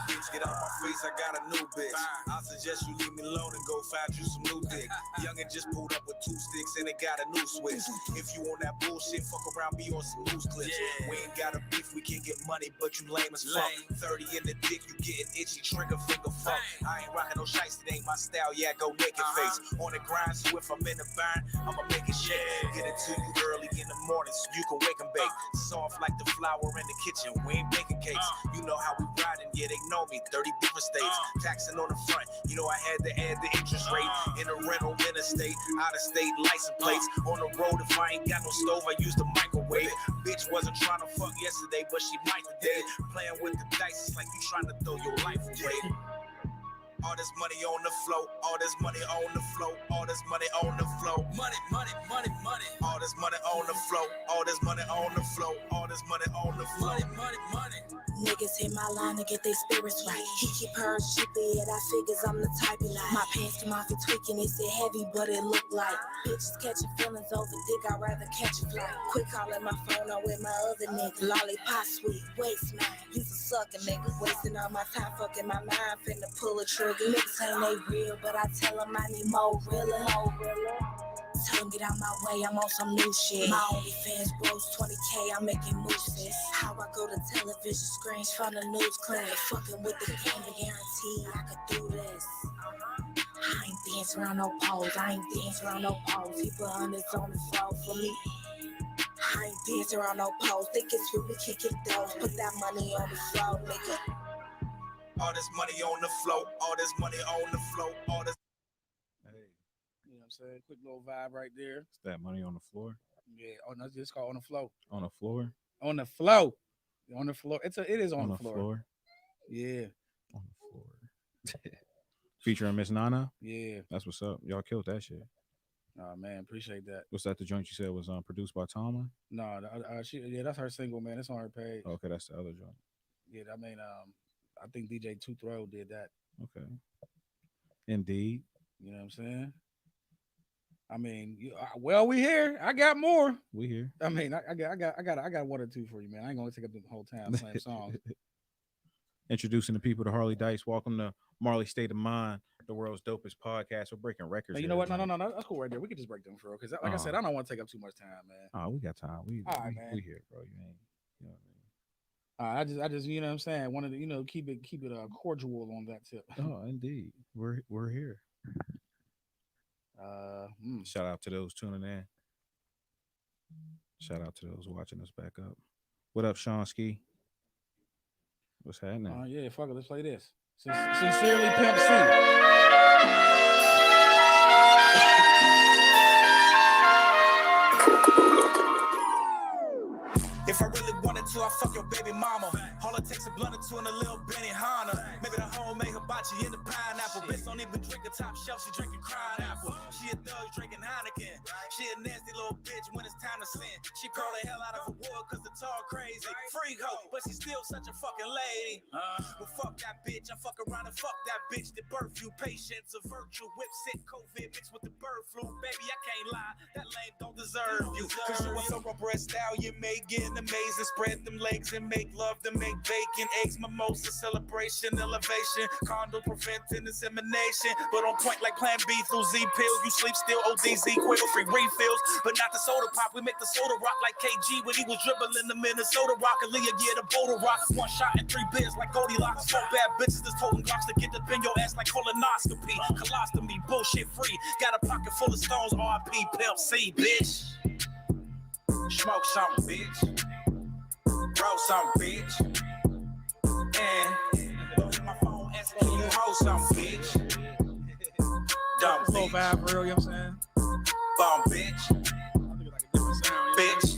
Bitch, get out my face, I got a new bitch. I suggest you leave me alone and go find you some new dick. Youngin' just pulled up with 2 sticks and it got a new switch. If you on that bullshit, fuck around, be on some news clips. We ain't got a beef, we can get money, but you lame as fuck. 30 in the dick, you getting itchy, trigger finger fuck. I ain't rockin' no shites, it ain't my style, yeah, go naked face. On the grind, so if I'm in the bind, I'ma make it shake. Get it to you early in the morning so you can wake and bake. Soft like the flour in the kitchen, we ain't baking cakes. You know how we riding, yeah, they know me, 30 different states. Taxing on the front, you know I had to add the interest rate. In a rental, interstate, out of state, license plates. On the road, if I ain't got no stove, I use the microwave. Bitch wasn't trying to fuck yesterday, but she might today. Playing with the dice, it's like you trying to throw your life away. All this money on the flow, all this money on the flow, all this money on the flow. Money, money, money, money. All this money on the flow, all this money on the flow, all this money on the flow. Money, money, money. Niggas hit my line to get their spirits right. He keep hers cheaper, yet I figures I'm the type he like. My pants come off and tweaking, it said heavy, but it look like bitches catching feelings over dick, I'd rather catch a flight. Quit calling my phone, I'm with my other nigga. Lollipop sweet, waste man. You's a sucker nigga, wasting all my time, fucking my mind, finna pull a trigger. Niggas ain't they real, but I tell them I need more realer. Tell them get out my way, I'm on some new shit. My OnlyFans grows 20K, I'm making moves. How I go to television screens from the news clinic. Fucking with the game to guarantee I could do this. I ain't dancing around no poles, He put hundreds on the floor for me. I ain't dancing around no poles. Think it's true, we can get those. Put that money on the floor, nigga. All this money on the flow, all this money on the flow, all this. You know what I'm saying? Quick little vibe right there. It's that money on the floor. Yeah. Oh no, it's called on the flow. On the floor. On the flow. On the floor. It is on the floor. Yeah. On the floor. Featuring Miss Nana. Yeah. That's what's up. Y'all killed that shit. Oh man, appreciate that. What's that? The joint you said was produced by Tama? No, that's her single, man. It's on her page. Okay, that's the other joint. Yeah, I mean, I think DJ Two Throw did that. Okay. Indeed. You know what I'm saying? I mean, we here. I got more. We here. I mean, I got 1 or 2 for you, man. I ain't gonna take up the whole time playing songs. Introducing the people to Harley Dyse. Welcome to Marley State of Mind. the world's dopest podcast. We're breaking records. You know what? No, that's cool right there. We could just break them for real. Because, like I said, I don't want to take up too much time, man. Oh, we got time. We all right, man. We here, bro. You know what I mean? I just, you know what I'm saying, wanted to, keep it cordial on that tip. Oh, indeed, we're here. Shout out to those tuning in. Shout out to those watching us back up. What up, Sean Ski? What's happening? Yeah, fuck it. Let's play this. Sincerely, Pimp C. If I really wanted to, I'd fuck your baby mama. All it takes a blunt or two and a little Benny Hanna. Maybe the homemade hibachi in the pineapple. Bitch don't even drink a top shelf, she drinking crying apple. She a thug drinking Heineken. She a nasty little bitch when it's time to sin. She curl the hell out of a wood cause the tar crazy. Freak hoe, but she's still such a fucking lady. Well, fuck that bitch, I fuck around and fuck that bitch. The birth you patience, a virtue, whip sick, COVID mixed with the bird flu. Baby, I can't lie, that lame don't deserve you. Cause you a thoroughbred stallion, make it amazing. Spread them legs and make love to make bacon. Eggs, mimosa, celebration, elevation. Condo preventing insemination. But on point like Plan B through Z pills. You sleep still, ODZ, Quail free refills. But not the soda pop, we make the soda rock like KG when he was dribbling the Minnesota Rock. And Leah, yeah, the Boulder Rock. One shot and 3 beers like Goldilocks. 4 bad bitches that's holding blocks to get up in your ass like colonoscopy. Colostomy, bullshit free. Got a pocket full of stones, RP, Pimp C, bitch. Smoke something, bitch. Roll something, bitch. And don't hit my phone asking you hold something, bitch. Dumb Slow vibe, for real, you know what I'm saying? Bomb, bitch. I think it's like a different sound. Bitch.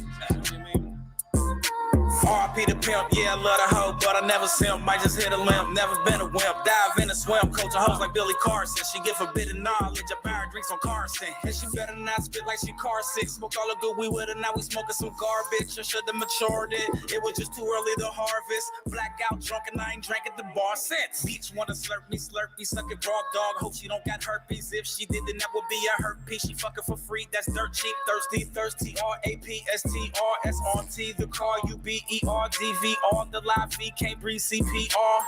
RP the pimp, yeah, I love the hoe, but I never see him. Might just hit a limp, never been a wimp. Dive in a swim, coach a hoes like Billy Carson. She get forbidden knowledge, I buy her drinks on Carson. And she better not spit like she car sick. Smoke all the good weed with her, now we smoking some garbage. I should've matured it was just too early to harvest. Blackout drunk and I ain't drank at the bar since. Bitch wanna slurp me, suck it raw dog. Hope she don't got herpes. If she did, then that would be a hurt piece. She fucking for free, that's dirt cheap. Thirsty, RAPSTRSRT. The car UBERDVR, the live V, can't breathe CPR.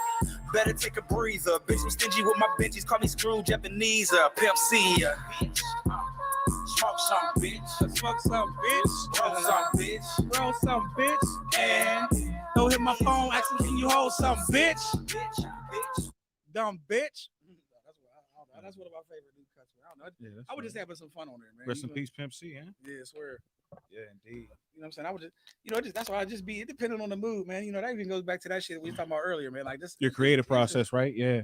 Better take a breather. Bitch, I'm stingy with my benchies. Call me Scrooge Ebenezer. Pimp C. Bitch. Smoke some, bitch. Smoke some, bitch. Roll some, bitch. Roll some, bitch. And don't hit my phone asking, can you hold some, bitch? Bitch. Dumb bitch. That's one of my favorite new cuts. I don't know. Yeah, I was just having some fun on there, man. Rest in peace, Pimp C, huh? Yeah, I swear. Yeah, indeed. You know what I'm saying? I would just, that's why I just be, it depending on the mood, man. You know, that even goes back to that shit we were talking about earlier, man. Like this. Your creative process, right? Yeah.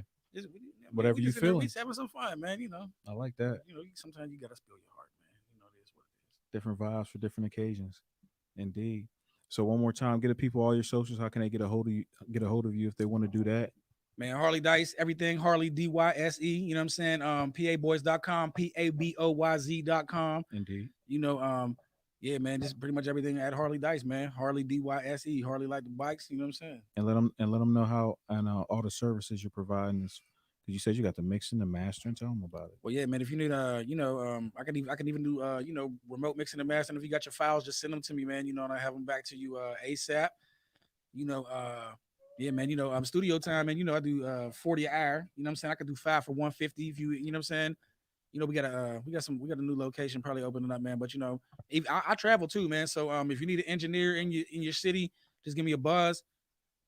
Whatever you feel. Just having some fun, man. You know. I like that. You know, sometimes you gotta spill your heart, man. You know, it is what it is. Different vibes for different occasions. Indeed. So one more time, get the people all your socials. How can they get a hold of you? Get a hold of you if they want to do that. Man, Harley Dyse, everything Harley Dyse. You know what I'm saying? PABoys.com, PABOYZ.com. Indeed. You know, yeah, man, just pretty much everything at Harley Dyse, man. Harley Dyse. Harley like the bikes. You know what I'm saying? And let them know how and all the services you're providing. Because you said you got the mixing, the mastering. Tell them about it. Well, yeah, man. If you need, I can even do, remote mixing and mastering. If you got your files, just send them to me, man. You know, and I have them back to you ASAP. You know, yeah, man. You know, studio time, man. You know, I do 40 an hour. You know what I'm saying? I could do 5 for 150 if you know what I'm saying. You know, we got a new location probably opening up, man. But you know, I travel too, man. So if you need an engineer in your city, just give me a buzz.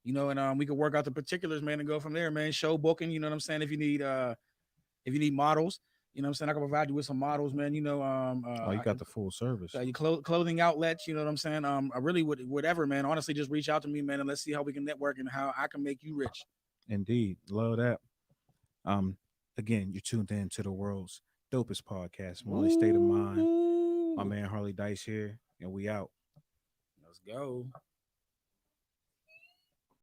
You know, and we can work out the particulars, man, and go from there, man. Show booking, you know what I'm saying? If you need models, you know what I'm saying? I can provide you with some models, man. You know, you got the full service. Your clothing outlets, you know what I'm saying? I really would, whatever, man. Honestly, just reach out to me, man, and let's see how we can network and how I can make you rich. Indeed, love that. Again, you're tuned in to the world's dopest podcast, Molly State of Mind. My man Harley Dyse here, and we out. Let's go.